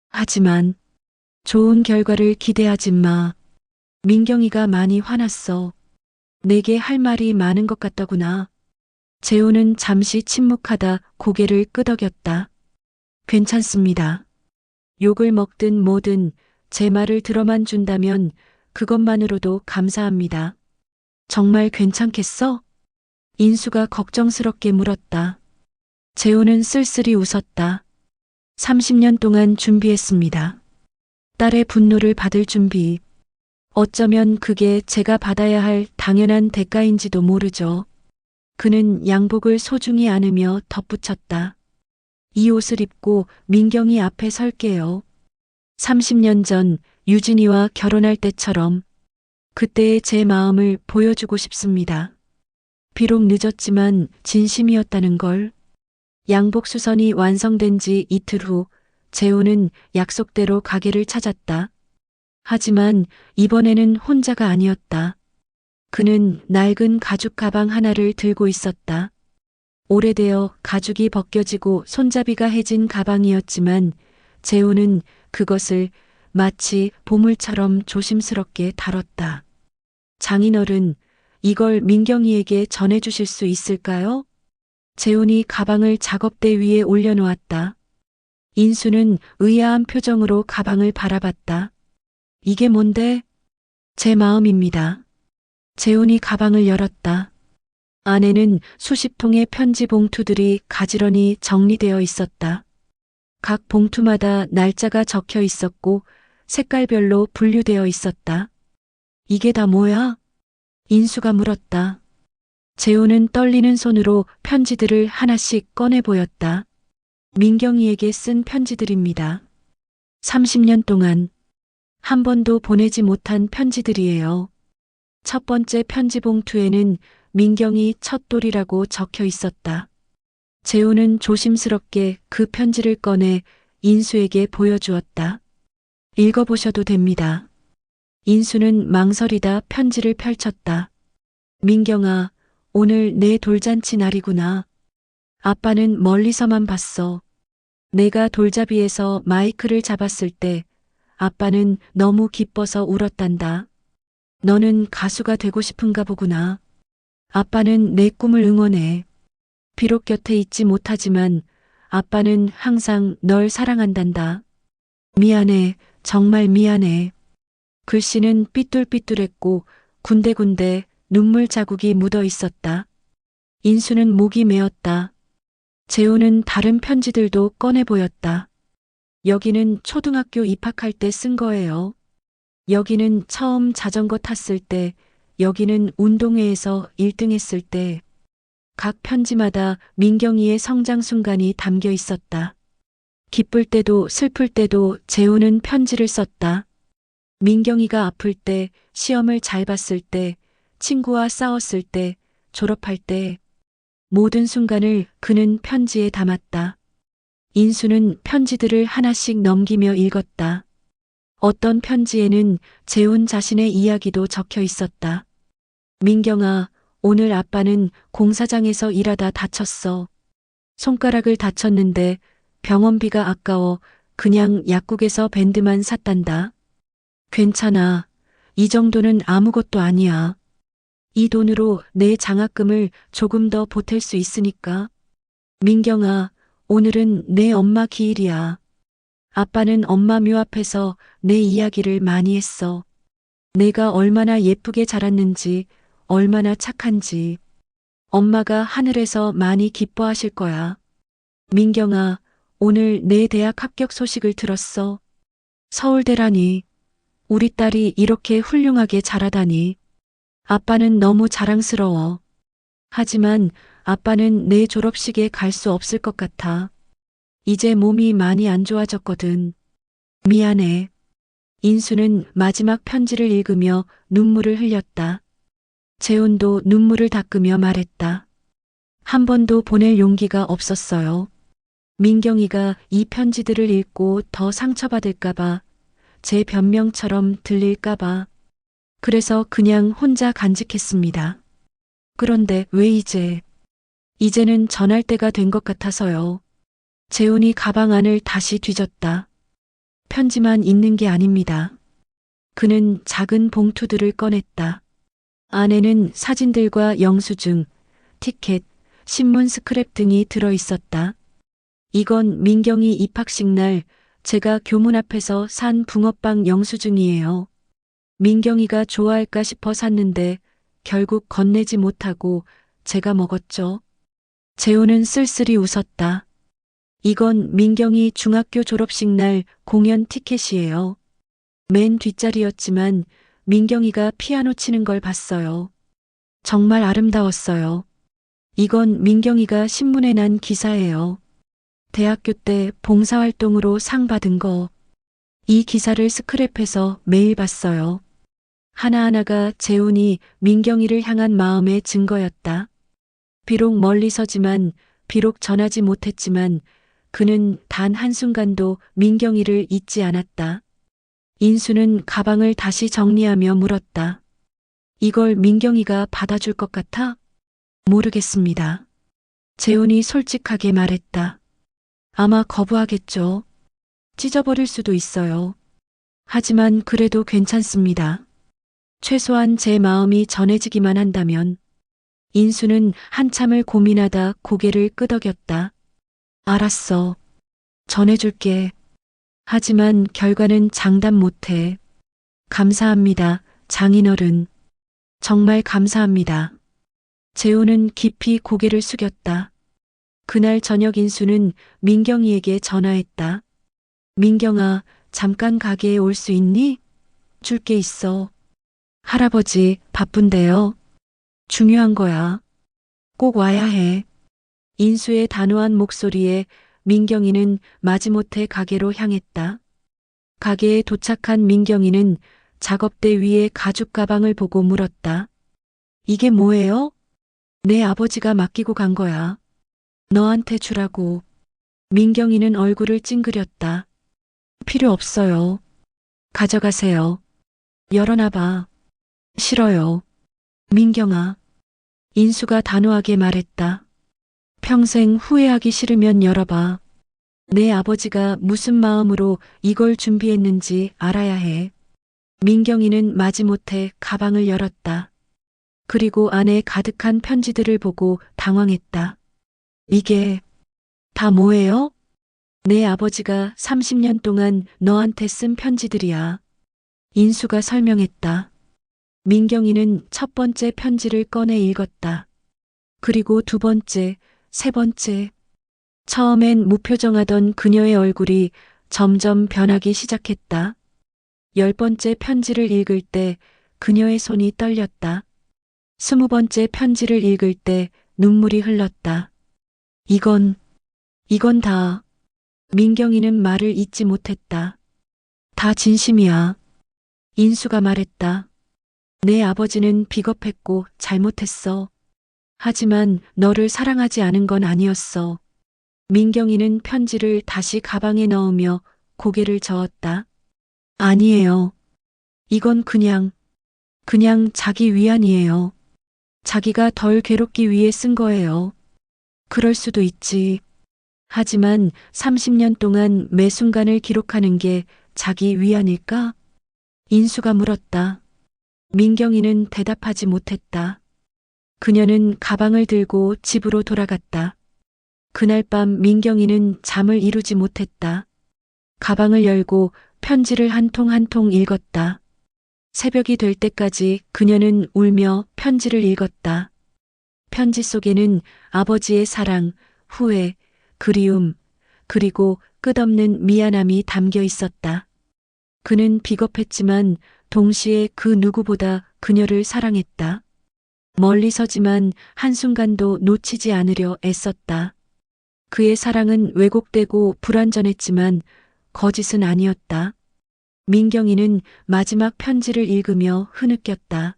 하지만 좋은 결과를 기대하지 마. 민경이가 많이 화났어. 내게 할 말이 많은 것 같더구나. 재훈은 잠시 침묵하다 고개를 끄덕였다. 괜찮습니다. 욕을 먹든 뭐든 제 말을 들어만 준다면 그것만으로도 감사합니다. 정말 괜찮겠어? 인수가 걱정스럽게 물었다. 재훈은 쓸쓸히 웃었다. 30년 동안 준비했습니다. 딸의 분노를 받을 준비. 어쩌면 그게 제가 받아야 할 당연한 대가인지도 모르죠. 그는 양복을 소중히 안으며 덧붙였다. 이 옷을 입고 민경이 앞에 설게요. 30년 전 유진이와 결혼할 때처럼 그때의 제 마음을 보여주고 싶습니다. 비록 늦었지만 진심이었다는 걸. 양복 수선이 완성된 지 이틀 후 재호는 약속대로 가게를 찾았다. 하지만 이번에는 혼자가 아니었다. 그는 낡은 가죽 가방 하나를 들고 있었다. 오래되어 가죽이 벗겨지고 손잡이가 해진 가방이었지만 재호는 그것을 마치 보물처럼 조심스럽게 다뤘다. 장인어른, 이걸 민경이에게 전해주실 수 있을까요? 재훈이 가방을 작업대 위에 올려놓았다. 인수는 의아한 표정으로 가방을 바라봤다. 이게 뭔데? 제 마음입니다. 재훈이 가방을 열었다. 안에는 수십 통의 편지 봉투들이 가지런히 정리되어 있었다. 각 봉투마다 날짜가 적혀 있었고 색깔별로 분류되어 있었다. 이게 다 뭐야? 인수가 물었다. 재훈은 떨리는 손으로 편지들을 하나씩 꺼내 보였다. 민경이에게 쓴 편지들입니다. 30년 동안 한 번도 보내지 못한 편지들이에요. 첫 번째 편지 봉투에는 민경이 첫돌이라고 적혀 있었다. 재훈은 조심스럽게 그 편지를 꺼내 인수에게 보여주었다. 읽어보셔도 됩니다. 인수는 망설이다 편지를 펼쳤다. 민경아, 오늘 내 돌잔치 날이구나. 아빠는 멀리서만 봤어. 내가 돌잡이에서 마이크를 잡았을 때 아빠는 너무 기뻐서 울었단다. 너는 가수가 되고 싶은가 보구나. 아빠는 내 꿈을 응원해. 비록 곁에 있지 못하지만 아빠는 항상 널 사랑한단다. 미안해, 정말 미안해. 글씨는 삐뚤삐뚤했고 군데군데 눈물 자국이 묻어 있었다. 인수는 목이 메었다. 재호는 다른 편지들도 꺼내 보였다. 여기는 초등학교 입학할 때 쓴 거예요. 여기는 처음 자전거 탔을 때, 여기는 운동회에서 1등 했을 때. 각 편지마다 민경이의 성장 순간이 담겨 있었다. 기쁠 때도 슬플 때도 재우는 편지를 썼다. 민경이가 아플 때, 시험을 잘 봤을 때, 친구와 싸웠을 때, 졸업할 때, 모든 순간을 그는 편지에 담았다. 인수는 편지들을 하나씩 넘기며 읽었다. 어떤 편지에는 재훈 자신의 이야기도 적혀 있었다. 민경아, 오늘 아빠는 공사장에서 일하다 다쳤어. 손가락을 다쳤는데 병원비가 아까워 그냥 약국에서 밴드만 샀단다. 괜찮아. 이 정도는 아무것도 아니야. 이 돈으로 내 장학금을 조금 더 보탤 수 있으니까. 민경아, 오늘은 내 엄마 기일이야. 아빠는 엄마 묘 앞에서 내 이야기를 많이 했어. 내가 얼마나 예쁘게 자랐는지, 얼마나 착한지. 엄마가 하늘에서 많이 기뻐하실 거야. 민경아, 오늘 내 대학 합격 소식을 들었어. 서울대라니. 우리 딸이 이렇게 훌륭하게 자라다니. 아빠는 너무 자랑스러워. 하지만 아빠는 내 졸업식에 갈 수 없을 것 같아. 이제 몸이 많이 안 좋아졌거든. 미안해. 인수는 마지막 편지를 읽으며 눈물을 흘렸다. 재훈도 눈물을 닦으며 말했다. 한 번도 보낼 용기가 없었어요. 민경이가 이 편지들을 읽고 더 상처받을까봐, 제 변명처럼 들릴까봐. 그래서 그냥 혼자 간직했습니다. 그런데 왜 이제는 전할 때가 된 것 같아서요. 재훈이 가방 안을 다시 뒤졌다. 편지만 있는 게 아닙니다. 그는 작은 봉투들을 꺼냈다. 안에는 사진들과 영수증, 티켓, 신문 스크랩 등이 들어 있었다. 이건 민경이 입학식 날 제가 교문 앞에서 산 붕어빵 영수증이에요. 민경이가 좋아할까 싶어 샀는데 결국 건네지 못하고 제가 먹었죠. 재호는 쓸쓸히 웃었다. 이건 민경이 중학교 졸업식 날 공연 티켓이에요. 맨 뒷자리였지만 민경이가 피아노 치는 걸 봤어요. 정말 아름다웠어요. 이건 민경이가 신문에 난 기사예요. 대학교 때 봉사활동으로 상 받은 거. 이 기사를 스크랩해서 매일 봤어요. 하나하나가 재훈이 민경이를 향한 마음의 증거였다. 비록 멀리서지만, 비록 전하지 못했지만 그는 단 한순간도 민경이를 잊지 않았다. 인수는 가방을 다시 정리하며 물었다. 이걸 민경이가 받아줄 것 같아? 모르겠습니다. 재훈이 솔직하게 말했다. 아마 거부하겠죠. 찢어버릴 수도 있어요. 하지만 그래도 괜찮습니다. 최소한 제 마음이 전해지기만 한다면. 인수는 한참을 고민하다 고개를 끄덕였다. 알았어. 전해줄게. 하지만 결과는 장담 못해. 감사합니다, 장인어른. 정말 감사합니다. 재호는 깊이 고개를 숙였다. 그날 저녁 인수는 민경이에게 전화했다. 민경아, 잠깐 가게에 올 수 있니? 줄 게 있어. 할아버지, 바쁜데요. 중요한 거야. 꼭 와야 해. 인수의 단호한 목소리에 민경이는 마지못해 가게로 향했다. 가게에 도착한 민경이는 작업대 위에 가죽 가방을 보고 물었다. 이게 뭐예요? 내 아버지가 맡기고 간 거야. 너한테 주라고. 민경이는 얼굴을 찡그렸다. 필요 없어요. 가져가세요. 열어놔봐. 싫어요. 민경아. 인수가 단호하게 말했다. 평생 후회하기 싫으면 열어봐. 내 아버지가 무슨 마음으로 이걸 준비했는지 알아야 해. 민경이는 마지못해 가방을 열었다. 그리고 안에 가득한 편지들을 보고 당황했다. 이게 다 뭐예요? 내 아버지가 30년 동안 너한테 쓴 편지들이야. 인수가 설명했다. 민경이는 첫 번째 편지를 꺼내 읽었다. 그리고 두 번째, 세 번째. 처음엔 무표정하던 그녀의 얼굴이 점점 변하기 시작했다. 10번째 편지를 읽을 때 그녀의 손이 떨렸다. 20번째 편지를 읽을 때 눈물이 흘렀다. 이건 다. 민경이는 말을 잇지 못했다. 다 진심이야. 인수가 말했다. 내 아버지는 비겁했고 잘못했어. 하지만 너를 사랑하지 않은 건 아니었어. 민경이는 편지를 다시 가방에 넣으며 고개를 저었다. 아니에요. 이건 그냥 자기 위안이에요. 자기가 덜 괴롭기 위해 쓴 거예요. 그럴 수도 있지. 하지만 30년 동안 매 순간을 기록하는 게 자기 위안일까? 인수가 물었다. 민경이는 대답하지 못했다. 그녀는 가방을 들고 집으로 돌아갔다. 그날 밤 민경이는 잠을 이루지 못했다. 가방을 열고 편지를 한 통 한 통 읽었다. 새벽이 될 때까지 그녀는 울며 편지를 읽었다. 편지 속에는 아버지의 사랑, 후회, 그리움, 그리고 끝없는 미안함이 담겨 있었다. 그는 비겁했지만 동시에 그 누구보다 그녀를 사랑했다. 멀리서지만 한순간도 놓치지 않으려 애썼다. 그의 사랑은 왜곡되고 불완전했지만 거짓은 아니었다. 민경이는 마지막 편지를 읽으며 흐느꼈다.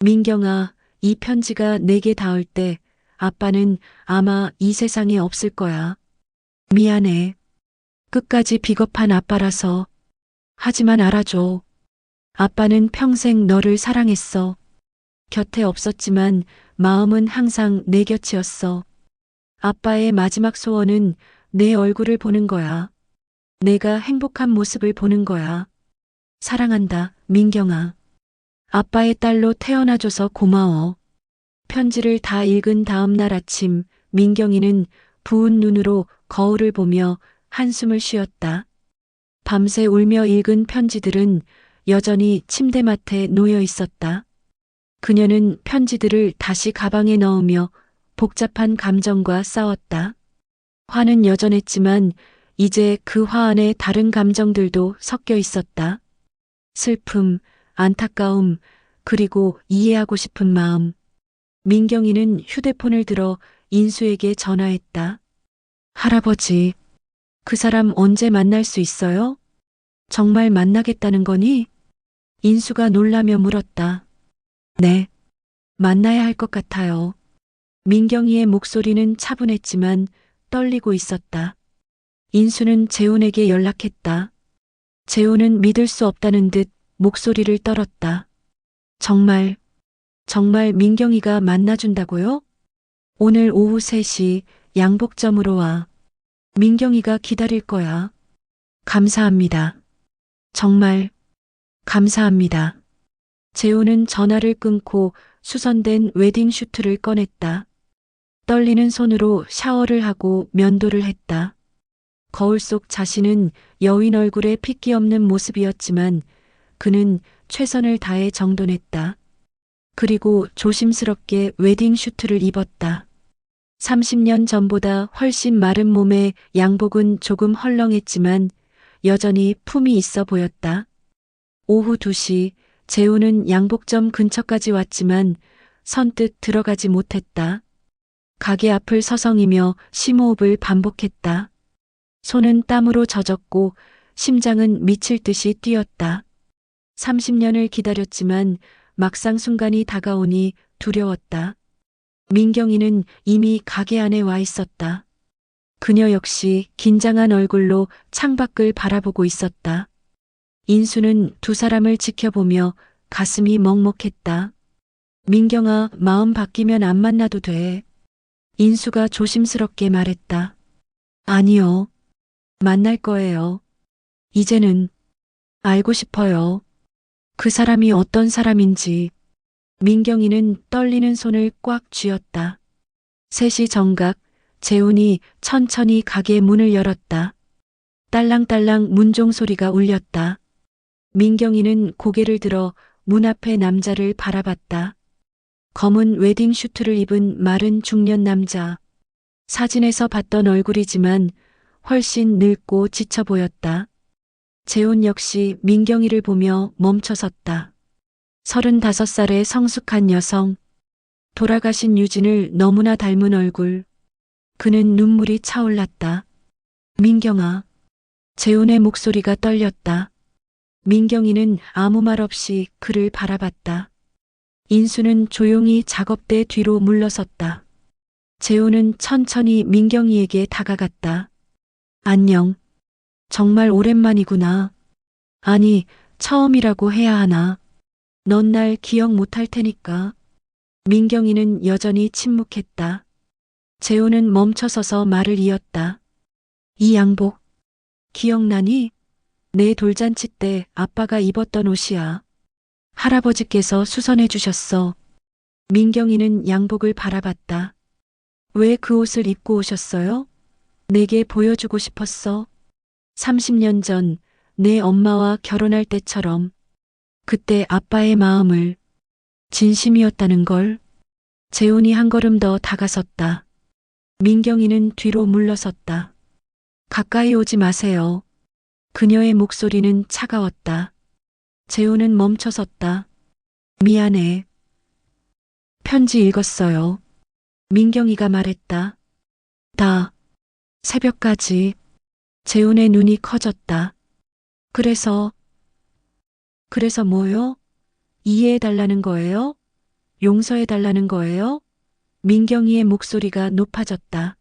민경아, 이 편지가 내게 닿을 때 아빠는 아마 이 세상에 없을 거야. 미안해. 끝까지 비겁한 아빠라서. 하지만 알아줘. 아빠는 평생 너를 사랑했어. 곁에 없었지만 마음은 항상 내 곁이었어. 아빠의 마지막 소원은 내 얼굴을 보는 거야. 내가 행복한 모습을 보는 거야. 사랑한다, 민경아. 아빠의 딸로 태어나줘서 고마워. 편지를 다 읽은 다음 날 아침, 민경이는 부은 눈으로 거울을 보며 한숨을 쉬었다. 밤새 울며 읽은 편지들은 여전히 침대맡에 놓여 있었다. 그녀는 편지들을 다시 가방에 넣으며 복잡한 감정과 싸웠다. 화는 여전했지만 이제 그 화 안에 다른 감정들도 섞여 있었다. 슬픔, 안타까움, 그리고 이해하고 싶은 마음. 민경이는 휴대폰을 들어 인수에게 전화했다. 할아버지, 그 사람 언제 만날 수 있어요? 정말 만나겠다는 거니? 인수가 놀라며 물었다. 네, 만나야 할 것 같아요. 민경이의 목소리는 차분했지만 떨리고 있었다. 인수는 재훈에게 연락했다. 재훈은 믿을 수 없다는 듯 목소리를 떨었다. 정말 민경이가 만나준다고요? 오늘 오후 3시 양복점으로 와. 민경이가 기다릴 거야. 감사합니다. 정말 감사합니다. 재훈은 전화를 끊고 수선된 웨딩 슈트를 꺼냈다. 떨리는 손으로 샤워를 하고 면도를 했다. 거울 속 자신은 여인 얼굴에 핏기 없는 모습이었지만 그는 최선을 다해 정돈했다. 그리고 조심스럽게 웨딩 슈트를 입었다. 30년 전보다 훨씬 마른 몸에 양복은 조금 헐렁했지만 여전히 품이 있어 보였다. 오후 2시 재훈은 양복점 근처까지 왔지만 선뜻 들어가지 못했다. 가게 앞을 서성이며 심호흡을 반복했다. 손은 땀으로 젖었고 심장은 미칠 듯이 뛰었다. 30년을 기다렸지만 막상 순간이 다가오니 두려웠다. 민경이는 이미 가게 안에 와 있었다. 그녀 역시 긴장한 얼굴로 창밖을 바라보고 있었다. 인수는 두 사람을 지켜보며 가슴이 먹먹했다. 민경아, 마음 바뀌면 안 만나도 돼. 인수가 조심스럽게 말했다. 아니요. 만날 거예요. 이제는 알고 싶어요. 그 사람이 어떤 사람인지. 민경이는 떨리는 손을 꽉 쥐었다. 3시 정각, 재훈이 천천히 가게 문을 열었다. 딸랑딸랑 문종 소리가 울렸다. 민경이는 고개를 들어 문 앞의 남자를 바라봤다. 검은 웨딩 슈트를 입은 마른 중년 남자. 사진에서 봤던 얼굴이지만 훨씬 늙고 지쳐 보였다. 재훈 역시 민경이를 보며 멈춰섰다. 35살의 성숙한 여성. 돌아가신 유진을 너무나 닮은 얼굴. 그는 눈물이 차올랐다. 민경아. 재훈의 목소리가 떨렸다. 민경이는 아무 말 없이 그를 바라봤다. 인수는 조용히 작업대 뒤로 물러섰다. 재훈은 천천히 민경이에게 다가갔다. 안녕. 정말 오랜만이구나. 아니, 처음이라고 해야 하나. 넌 날 기억 못할 테니까. 민경이는 여전히 침묵했다. 재훈은 멈춰서서 말을 이었다. 이 양복, 기억나니? 내 돌잔치 때 아빠가 입었던 옷이야. 할아버지께서 수선해 주셨어. 민경이는 양복을 바라봤다. 왜 그 옷을 입고 오셨어요? 내게 보여주고 싶었어. 30년 전 내 엄마와 결혼할 때처럼. 그때 아빠의 마음을. 진심이었다는 걸. 재훈이 한 걸음 더 다가섰다. 민경이는 뒤로 물러섰다. 가까이 오지 마세요. 그녀의 목소리는 차가웠다. 재훈은 멈춰섰다. 미안해. 편지 읽었어요. 민경이가 말했다. 다. 새벽까지. 재훈의 눈이 커졌다. 그래서 뭐요? 이해해달라는 거예요? 용서해달라는 거예요? 민경이의 목소리가 높아졌다.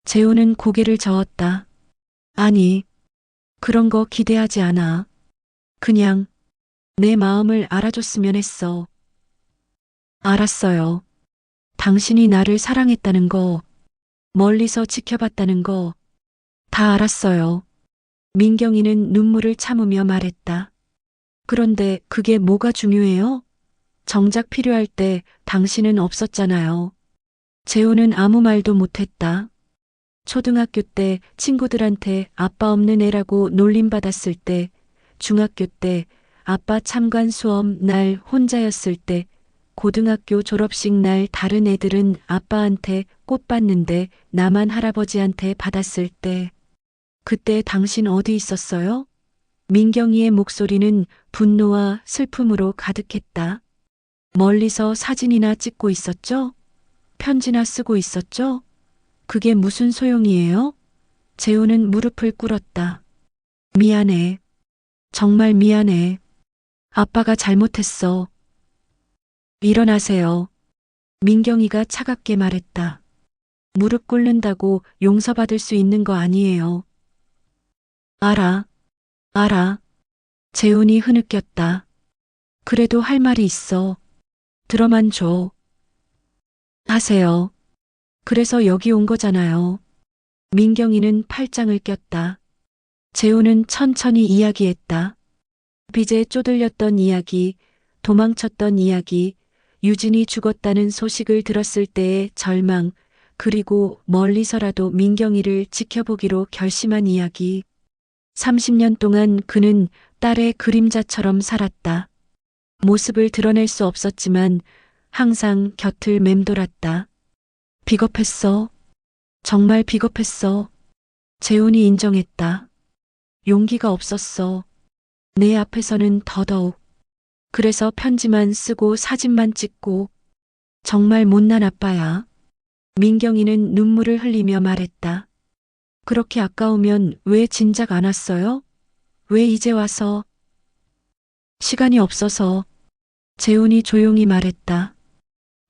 재훈은 고개를 저었다. 아니, 그런 거 기대하지 않아. 그냥 내 마음을 알아줬으면 했어. 알았어요. 당신이 나를 사랑했다는 거, 멀리서 지켜봤다는 거, 다 알았어요. 민경이는 눈물을 참으며 말했다. 그런데 그게 뭐가 중요해요? 정작 필요할 때 당신은 없었잖아요. 재훈은 아무 말도 못했다. 초등학교 때 친구들한테 아빠 없는 애라고 놀림받았을 때, 중학교 때 아빠 참관 수업 날 혼자였을 때, 고등학교 졸업식 날 다른 애들은 아빠한테 꽃 받는데 나만 할아버지한테 받았을 때, 그때 당신 어디 있었어요? 민경이의 목소리는 분노와 슬픔으로 가득했다. 멀리서 사진이나 찍고 있었죠? 편지나 쓰고 있었죠? 그게 무슨 소용이에요? 재훈은 무릎을 꿇었다. 미안해. 정말 미안해. 아빠가 잘못했어. 일어나세요. 민경이가 차갑게 말했다. 무릎 꿇는다고 용서받을 수 있는 거 아니에요. 알아. 재훈이 흐느꼈다. 그래도 할 말이 있어. 들어만 줘. 하세요. 그래서 여기 온 거잖아요. 민경이는 팔짱을 꼈다. 재훈은 천천히 이야기했다. 빚에 쪼들렸던 이야기, 도망쳤던 이야기, 유진이 죽었다는 소식을 들었을 때의 절망, 그리고 멀리서라도 민경이를 지켜보기로 결심한 이야기. 30년 동안 그는 딸의 그림자처럼 살았다. 모습을 드러낼 수 없었지만 항상 곁을 맴돌았다. 비겁했어. 정말 비겁했어. 재훈이 인정했다. 용기가 없었어. 내 앞에서는 더더욱. 그래서 편지만 쓰고 사진만 찍고. 정말 못난 아빠야. 민경이는 눈물을 흘리며 말했다. 그렇게 아까우면 왜 진작 안 왔어요? 왜 이제 와서? 시간이 없어서. 재훈이 조용히 말했다.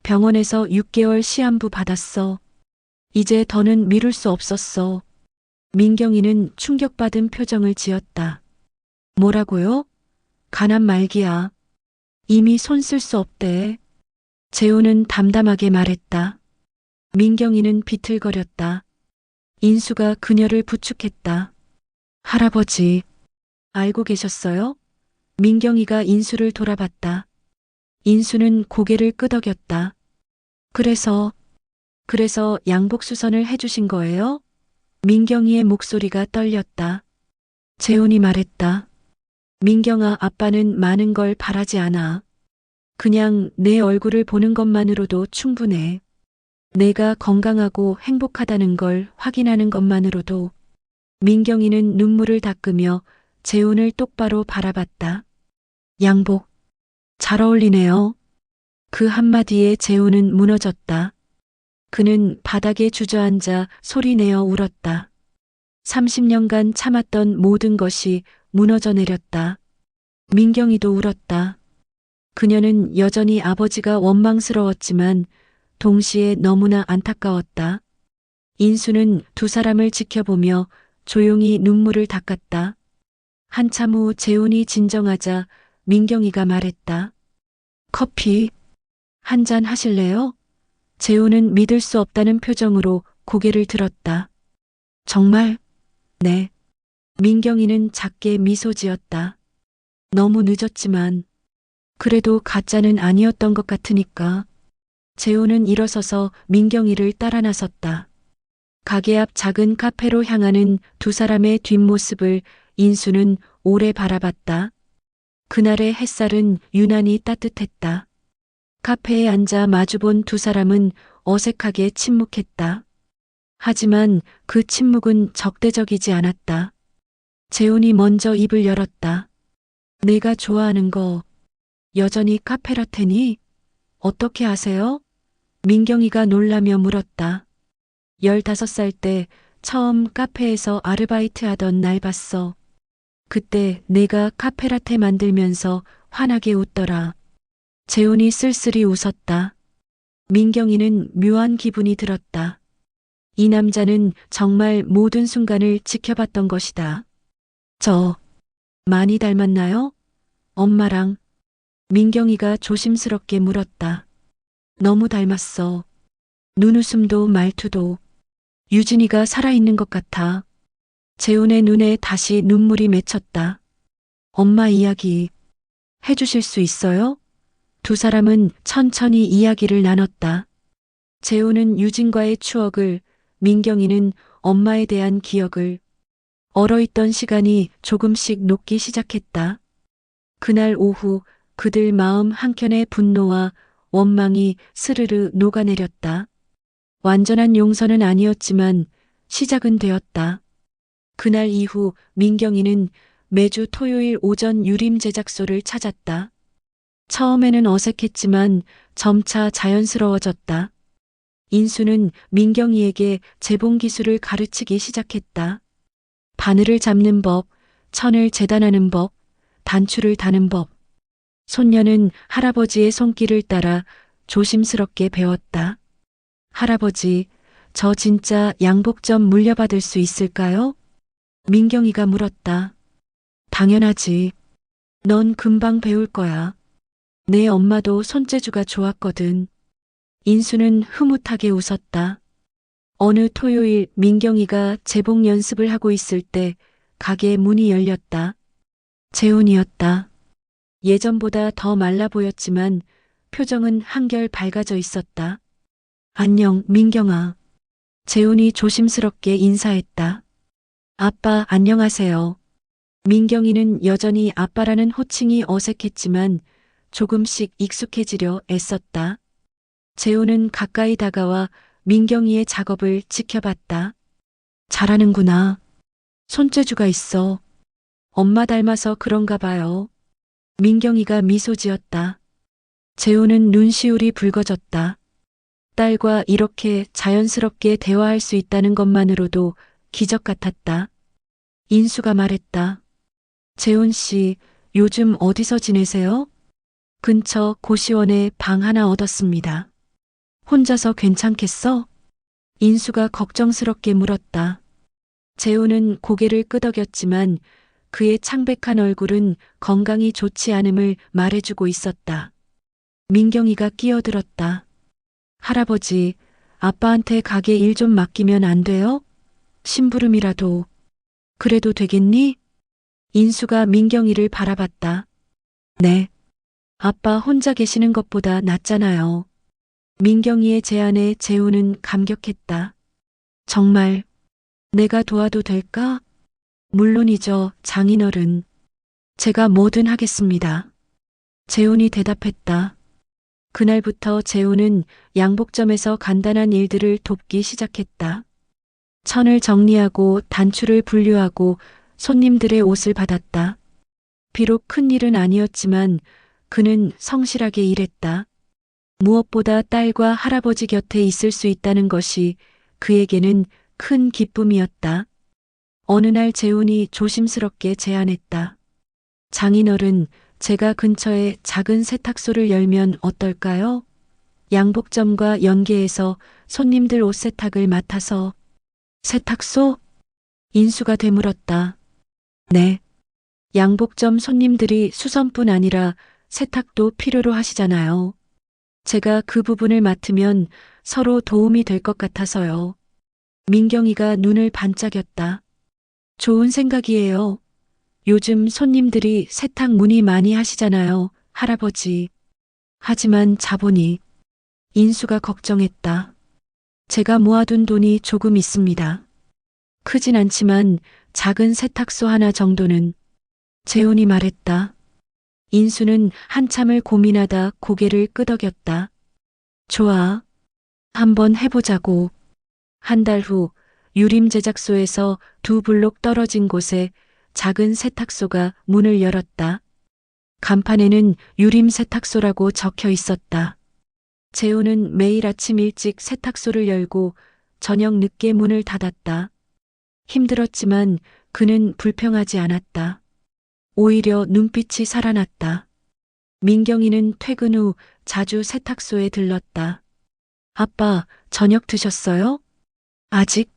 병원에서 6개월 시한부 받았어. 이제 더는 미룰 수 없었어. 민경이는 충격받은 표정을 지었다. 뭐라고요? 가난 말기야. 이미 손 쓸 수 없대. 재훈은 담담하게 말했다. 민경이는 비틀거렸다. 인수가 그녀를 부축했다. 할아버지, 알고 계셨어요? 민경이가 인수를 돌아봤다. 인수는 고개를 끄덕였다. 그래서 양복 수선을 해주신 거예요? 민경이의 목소리가 떨렸다. 재훈이 말했다. 민경아, 아빠는 많은 걸 바라지 않아. 그냥 내 얼굴을 보는 것만으로도 충분해. 내가 건강하고 행복하다는 걸 확인하는 것만으로도. 민경이는 눈물을 닦으며 재훈을 똑바로 바라봤다. 양복, 잘 어울리네요. 그 한마디에 재우는 무너졌다. 그는 바닥에 주저앉아 소리내어 울었다. 30년간 참았던 모든 것이 무너져 내렸다. 민경이도 울었다. 그녀는 여전히 아버지가 원망스러웠지만 동시에 너무나 안타까웠다. 인수는 두 사람을 지켜보며 조용히 눈물을 닦았다. 한참 후 재훈이 진정하자 민경이가 말했다. 커피 한 잔 하실래요? 재훈은 믿을 수 없다는 표정으로 고개를 들었다. 정말? 네. 민경이는 작게 미소 지었다. 너무 늦었지만 그래도 가짜는 아니었던 것 같으니까. 재훈은 일어서서 민경이를 따라 나섰다. 가게 앞 작은 카페로 향하는 두 사람의 뒷모습을 인수는 오래 바라봤다. 그날의 햇살은 유난히 따뜻했다. 카페에 앉아 마주본 두 사람은 어색하게 침묵했다. 하지만 그 침묵은 적대적이지 않았다. 재훈이 먼저 입을 열었다. 내가 좋아하는 거 여전히 카페라테니? 어떻게 아세요? 민경이가 놀라며 물었다. 15살 때 처음 카페에서 아르바이트 하던 날 봤어. 그때 내가 카페라테 만들면서 환하게 웃더라. 재훈이 쓸쓸히 웃었다. 민경이는 묘한 기분이 들었다. 이 남자는 정말 모든 순간을 지켜봤던 것이다. 저 많이 닮았나요? 엄마랑. 민경이가 조심스럽게 물었다. 너무 닮았어. 눈웃음도 말투도. 유진이가 살아있는 것 같아. 재훈의 눈에 다시 눈물이 맺혔다. 엄마 이야기 해주실 수 있어요? 두 사람은 천천히 이야기를 나눴다. 재훈은 유진과의 추억을, 민경이는 엄마에 대한 기억을. 얼어있던 시간이 조금씩 녹기 시작했다. 그날 오후 그들 마음 한켠에 분노와 원망이 스르르 녹아내렸다. 완전한 용서는 아니었지만 시작은 되었다. 그날 이후 민경이는 매주 토요일 오전 유림 제작소를 찾았다. 처음에는 어색했지만 점차 자연스러워졌다. 인수는 민경이에게 재봉 기술을 가르치기 시작했다. 바늘을 잡는 법, 천을 재단하는 법, 단추를 다는 법. 손녀는 할아버지의 손길을 따라 조심스럽게 배웠다. 할아버지, 저 진짜 양복 좀 물려받을 수 있을까요? 민경이가 물었다. 당연하지. 넌 금방 배울 거야. 내 엄마도 손재주가 좋았거든. 인수는 흐뭇하게 웃었다. 어느 토요일 민경이가 재봉 연습을 하고 있을 때 가게 문이 열렸다. 재훈이었다. 예전보다 더 말라 보였지만 표정은 한결 밝아져 있었다. 안녕, 민경아. 재훈이 조심스럽게 인사했다. 아빠, 안녕하세요. 민경이는 여전히 아빠라는 호칭이 어색했지만 조금씩 익숙해지려 애썼다. 재훈은 가까이 다가와 민경이의 작업을 지켜봤다. 잘하는구나. 손재주가 있어. 엄마 닮아서 그런가 봐요. 민경이가 미소 지었다. 재훈은 눈시울이 붉어졌다. 딸과 이렇게 자연스럽게 대화할 수 있다는 것만으로도 기적 같았다. 인수가 말했다. 재훈 씨, 요즘 어디서 지내세요? 근처 고시원에 방 하나 얻었습니다. 혼자서 괜찮겠어? 인수가 걱정스럽게 물었다. 재훈은 고개를 끄덕였지만 그의 창백한 얼굴은 건강이 좋지 않음을 말해주고 있었다. 민경이가 끼어들었다. 할아버지, 아빠한테 가게 일 좀 맡기면 안 돼요? 심부름이라도. 그래도 되겠니? 인수가 민경이를 바라봤다. 네. 아빠 혼자 계시는 것보다 낫잖아요. 민경이의 제안에 재훈은 감격했다. 정말 내가 도와도 될까? 물론이죠, 장인어른. 제가 뭐든 하겠습니다. 재훈이 대답했다. 그날부터 재훈은 양복점에서 간단한 일들을 돕기 시작했다. 천을 정리하고 단추를 분류하고 손님들의 옷을 받았다. 비록 큰 일은 아니었지만 그는 성실하게 일했다. 무엇보다 딸과 할아버지 곁에 있을 수 있다는 것이 그에게는 큰 기쁨이었다. 어느 날 재훈이 조심스럽게 제안했다. 장인어른, 제가 근처에 작은 세탁소를 열면 어떨까요? 양복점과 연계해서 손님들 옷 세탁을 맡아서. 세탁소? 인수가 되물었다. 네. 양복점 손님들이 수선뿐 아니라 세탁도 필요로 하시잖아요. 제가 그 부분을 맡으면 서로 도움이 될 것 같아서요. 민경이가 눈을 반짝였다. 좋은 생각이에요. 요즘 손님들이 세탁 문의 많이 하시잖아요, 할아버지. 하지만 자본이. 인수가 걱정했다. 제가 모아둔 돈이 조금 있습니다. 크진 않지만 작은 세탁소 하나 정도는. 재훈이 말했다. 인수는 한참을 고민하다 고개를 끄덕였다. 좋아. 한번 해보자고. 한 달 후 유림 제작소에서 2블록 떨어진 곳에 작은 세탁소가 문을 열었다. 간판에는 유림 세탁소라고 적혀 있었다. 재훈은 매일 아침 일찍 세탁소를 열고 저녁 늦게 문을 닫았다. 힘들었지만 그는 불평하지 않았다. 오히려 눈빛이 살아났다. 민경이는 퇴근 후 자주 세탁소에 들렀다. 아빠, 저녁 드셨어요? 아직?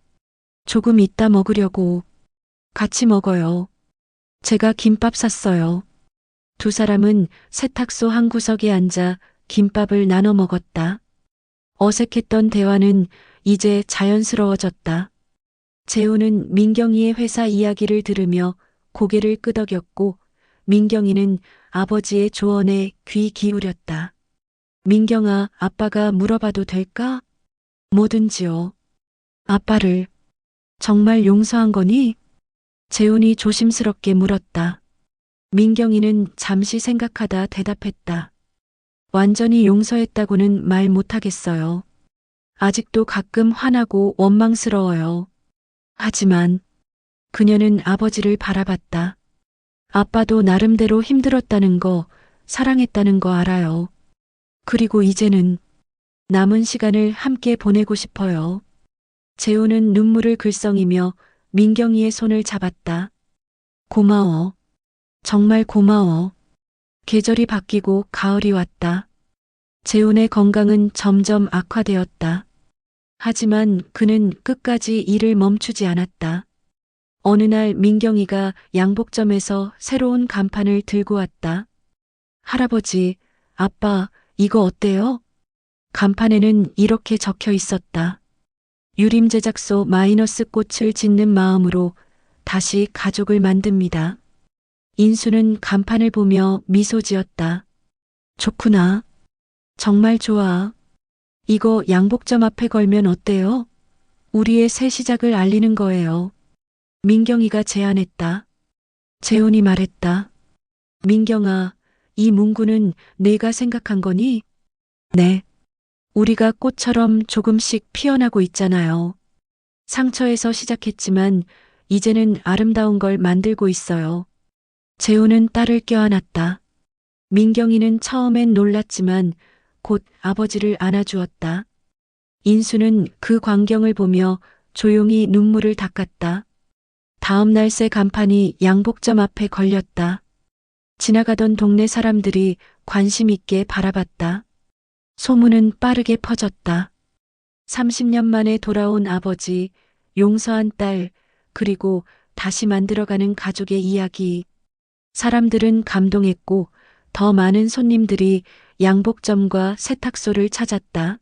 조금 이따 먹으려고. 같이 먹어요. 제가 김밥 샀어요. 두 사람은 세탁소 한 구석에 앉아 김밥을 나눠 먹었다. 어색했던 대화는 이제 자연스러워졌다. 재훈은 민경이의 회사 이야기를 들으며 고개를 끄덕였고 민경이는 아버지의 조언에 귀 기울였다. 민경아, 아빠가 물어봐도 될까? 뭐든지요. 아빠를 정말 용서한 거니? 재훈이 조심스럽게 물었다. 민경이는 잠시 생각하다 대답했다. 완전히 용서했다고는 말 못하겠어요. 아직도 가끔 화나고 원망스러워요. 하지만 그녀는 아버지를 바라봤다. 아빠도 나름대로 힘들었다는 거, 사랑했다는 거 알아요. 그리고 이제는 남은 시간을 함께 보내고 싶어요. 재훈은 눈물을 글썽이며 민경이의 손을 잡았다. 고마워. 정말 고마워. 계절이 바뀌고 가을이 왔다. 재훈의 건강은 점점 악화되었다. 하지만 그는 끝까지 일을 멈추지 않았다. 어느 날 민경이가 양복점에서 새로운 간판을 들고 왔다. 할아버지, 아빠, 이거 어때요? 간판에는 이렇게 적혀 있었다. 유림 제작소 마이너스 꽃을 짓는 마음으로 다시 가족을 만듭니다. 인수는 간판을 보며 미소 지었다. 좋구나. 정말 좋아. 이거 양복점 앞에 걸면 어때요? 우리의 새 시작을 알리는 거예요. 민경이가 제안했다. 재훈이 말했다. 민경아, 이 문구는 내가 생각한 거니? 네. 우리가 꽃처럼 조금씩 피어나고 있잖아요. 상처에서 시작했지만 이제는 아름다운 걸 만들고 있어요. 재훈은 딸을 껴안았다. 민경이는 처음엔 놀랐지만 곧 아버지를 안아주었다. 인수는 그 광경을 보며 조용히 눈물을 닦았다. 다음 날 새 간판이 양복점 앞에 걸렸다. 지나가던 동네 사람들이 관심 있게 바라봤다. 소문은 빠르게 퍼졌다. 30년 만에 돌아온 아버지, 용서한 딸, 그리고 다시 만들어가는 가족의 이야기. 사람들은 감동했고 더 많은 손님들이 양복점과 세탁소를 찾았다.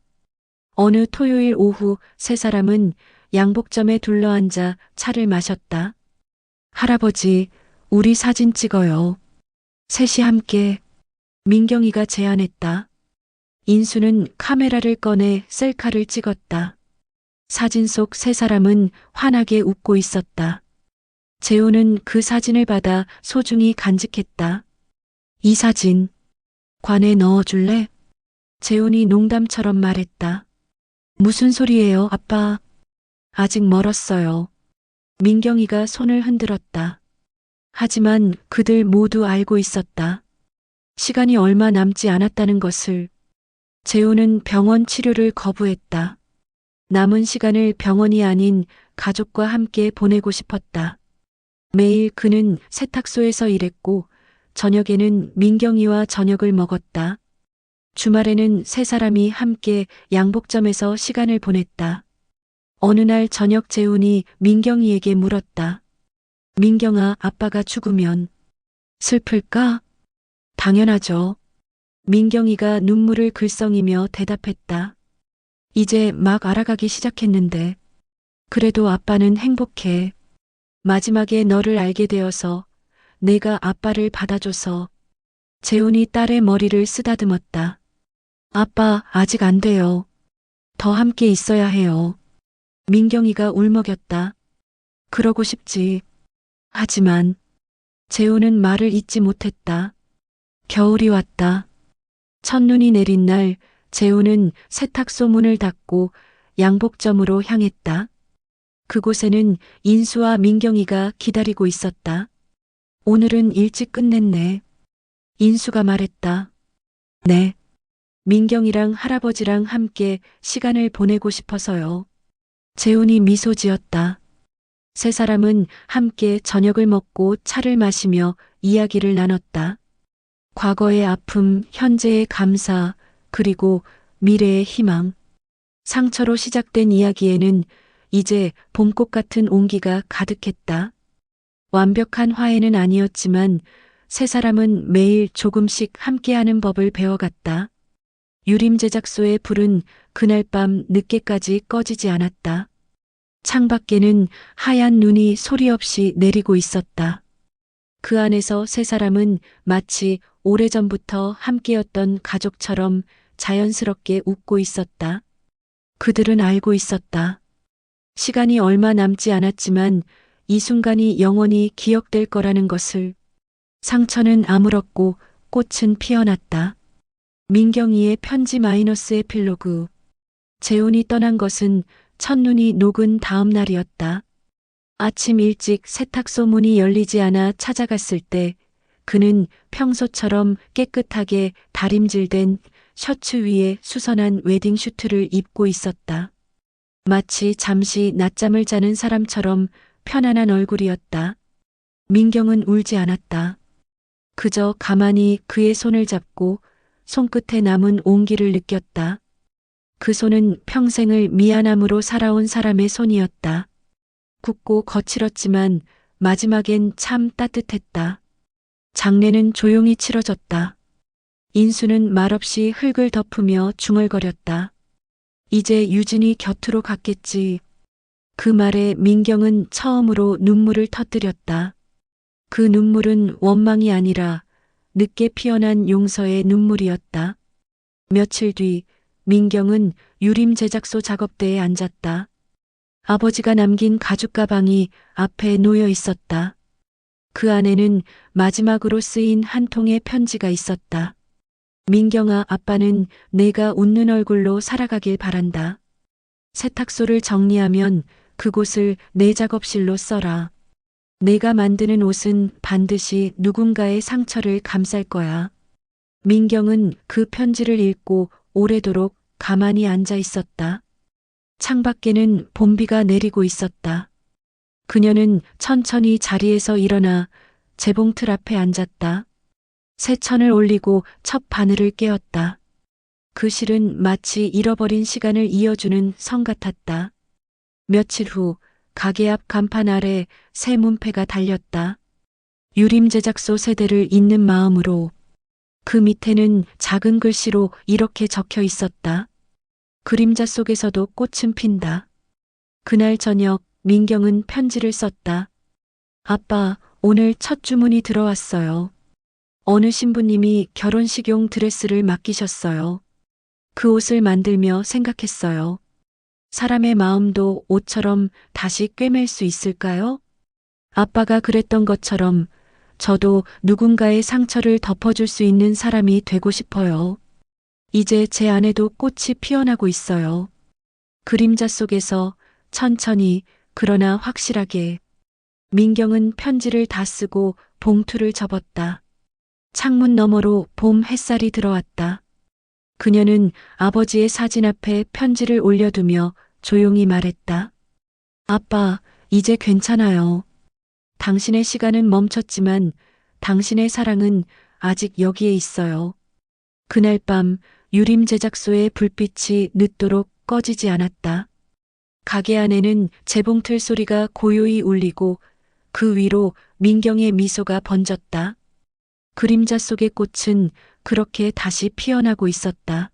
어느 토요일 오후 세 사람은 양복점에 둘러앉아 차를 마셨다. 할아버지, 우리 사진 찍어요. 셋이 함께. 민경이가 제안했다. 인수는 카메라를 꺼내 셀카를 찍었다. 사진 속 세 사람은 환하게 웃고 있었다. 재훈은 그 사진을 받아 소중히 간직했다. 이 사진, 관에 넣어줄래? 재훈이 농담처럼 말했다. 무슨 소리예요, 아빠? 아직 멀었어요. 민경이가 손을 흔들었다. 하지만 그들 모두 알고 있었다. 시간이 얼마 남지 않았다는 것을. 재우는 병원 치료를 거부했다. 남은 시간을 병원이 아닌 가족과 함께 보내고 싶었다. 매일 그는 세탁소에서 일했고 저녁에는 민경이와 저녁을 먹었다. 주말에는 세 사람이 함께 양복점에서 시간을 보냈다. 어느 날 저녁 재훈이 민경이에게 물었다. 민경아, 아빠가 죽으면 슬플까? 당연하죠. 민경이가 눈물을 글썽이며 대답했다. 이제 막 알아가기 시작했는데. 그래도 아빠는 행복해. 마지막에 너를 알게 되어서, 내가 아빠를 받아줘서. 재훈이 딸의 머리를 쓰다듬었다. 아빠, 아직 안 돼요. 더 함께 있어야 해요. 민경이가 울먹였다. 그러고 싶지. 하지만 재훈은 말을 잇지 못했다. 겨울이 왔다. 첫눈이 내린 날 재훈은 세탁소 문을 닫고 양복점으로 향했다. 그곳에는 인수와 민경이가 기다리고 있었다. 오늘은 일찍 끝냈네. 인수가 말했다. 네. 민경이랑 할아버지랑 함께 시간을 보내고 싶어서요. 재훈이 미소 지었다. 세 사람은 함께 저녁을 먹고 차를 마시며 이야기를 나눴다. 과거의 아픔, 현재의 감사, 그리고 미래의 희망. 상처로 시작된 이야기에는 이제 봄꽃 같은 온기가 가득했다. 완벽한 화해는 아니었지만 세 사람은 매일 조금씩 함께하는 법을 배워갔다. 유림 제작소의 불은 그날 밤 늦게까지 꺼지지 않았다. 창밖에는 하얀 눈이 소리 없이 내리고 있었다. 그 안에서 세 사람은 마치 오래전부터 함께였던 가족처럼 자연스럽게 웃고 있었다. 그들은 알고 있었다. 시간이 얼마 남지 않았지만 이 순간이 영원히 기억될 거라는 것을. 상처는 아물었고 꽃은 피어났다. 민경이의 편지 마이너스 에필로그. 재훈이 떠난 것은 첫눈이 녹은 다음 날이었다. 아침 일찍 세탁소 문이 열리지 않아 찾아갔을 때 그는 평소처럼 깨끗하게 다림질된 셔츠 위에 수선한 웨딩 슈트를 입고 있었다. 마치 잠시 낮잠을 자는 사람처럼 편안한 얼굴이었다. 민경은 울지 않았다. 그저 가만히 그의 손을 잡고 손끝에 남은 온기를 느꼈다. 그 손은 평생을 미안함으로 살아온 사람의 손이었다. 굳고 거칠었지만 마지막엔 참 따뜻했다. 장례는 조용히 치러졌다. 인수는 말없이 흙을 덮으며 중얼거렸다. 이제 유진이 곁으로 갔겠지. 그 말에 민경은 처음으로 눈물을 터뜨렸다. 그 눈물은 원망이 아니라 늦게 피어난 용서의 눈물이었다. 며칠 뒤 민경은 유림 제작소 작업대에 앉았다. 아버지가 남긴 가죽 가방이 앞에 놓여 있었다. 그 안에는 마지막으로 쓰인 한 통의 편지가 있었다. 민경아, 아빠는 내가 웃는 얼굴로 살아가길 바란다. 세탁소를 정리하면 그곳을 내 작업실로 써라. 내가 만드는 옷은 반드시 누군가의 상처를 감쌀 거야. 민경은 그 편지를 읽고 오래도록 가만히 앉아 있었다. 창밖에는 봄비가 내리고 있었다. 그녀는 천천히 자리에서 일어나 재봉틀 앞에 앉았다. 새 천을 올리고 첫 바늘을 깨었다. 그 실은 마치 잃어버린 시간을 이어주는 성 같았다. 며칠 후 가게 앞 간판 아래 새 문패가 달렸다. 유림 제작소 세대를 잇는 마음으로. 그 밑에는 작은 글씨로 이렇게 적혀 있었다. 그림자 속에서도 꽃은 핀다. 그날 저녁 민경은 편지를 썼다. 아빠, 오늘 첫 주문이 들어왔어요. 어느 신부님이 결혼식용 드레스를 맡기셨어요. 그 옷을 만들며 생각했어요. 사람의 마음도 옷처럼 다시 꿰맬 수 있을까요? 아빠가 그랬던 것처럼 저도 누군가의 상처를 덮어줄 수 있는 사람이 되고 싶어요. 이제 제 안에도 꽃이 피어나고 있어요. 그림자 속에서 천천히 그러나 확실하게. 민경은 편지를 다 쓰고 봉투를 접었다. 창문 너머로 봄 햇살이 들어왔다. 그녀는 아버지의 사진 앞에 편지를 올려두며 조용히 말했다. 아빠, 이제 괜찮아요. 당신의 시간은 멈췄지만 당신의 사랑은 아직 여기에 있어요. 그날 밤 유림 제작소의 불빛이 늦도록 꺼지지 않았다. 가게 안에는 재봉틀 소리가 고요히 울리고 그 위로 민경의 미소가 번졌다. 그림자 속의 꽃은 그렇게 다시 피어나고 있었다.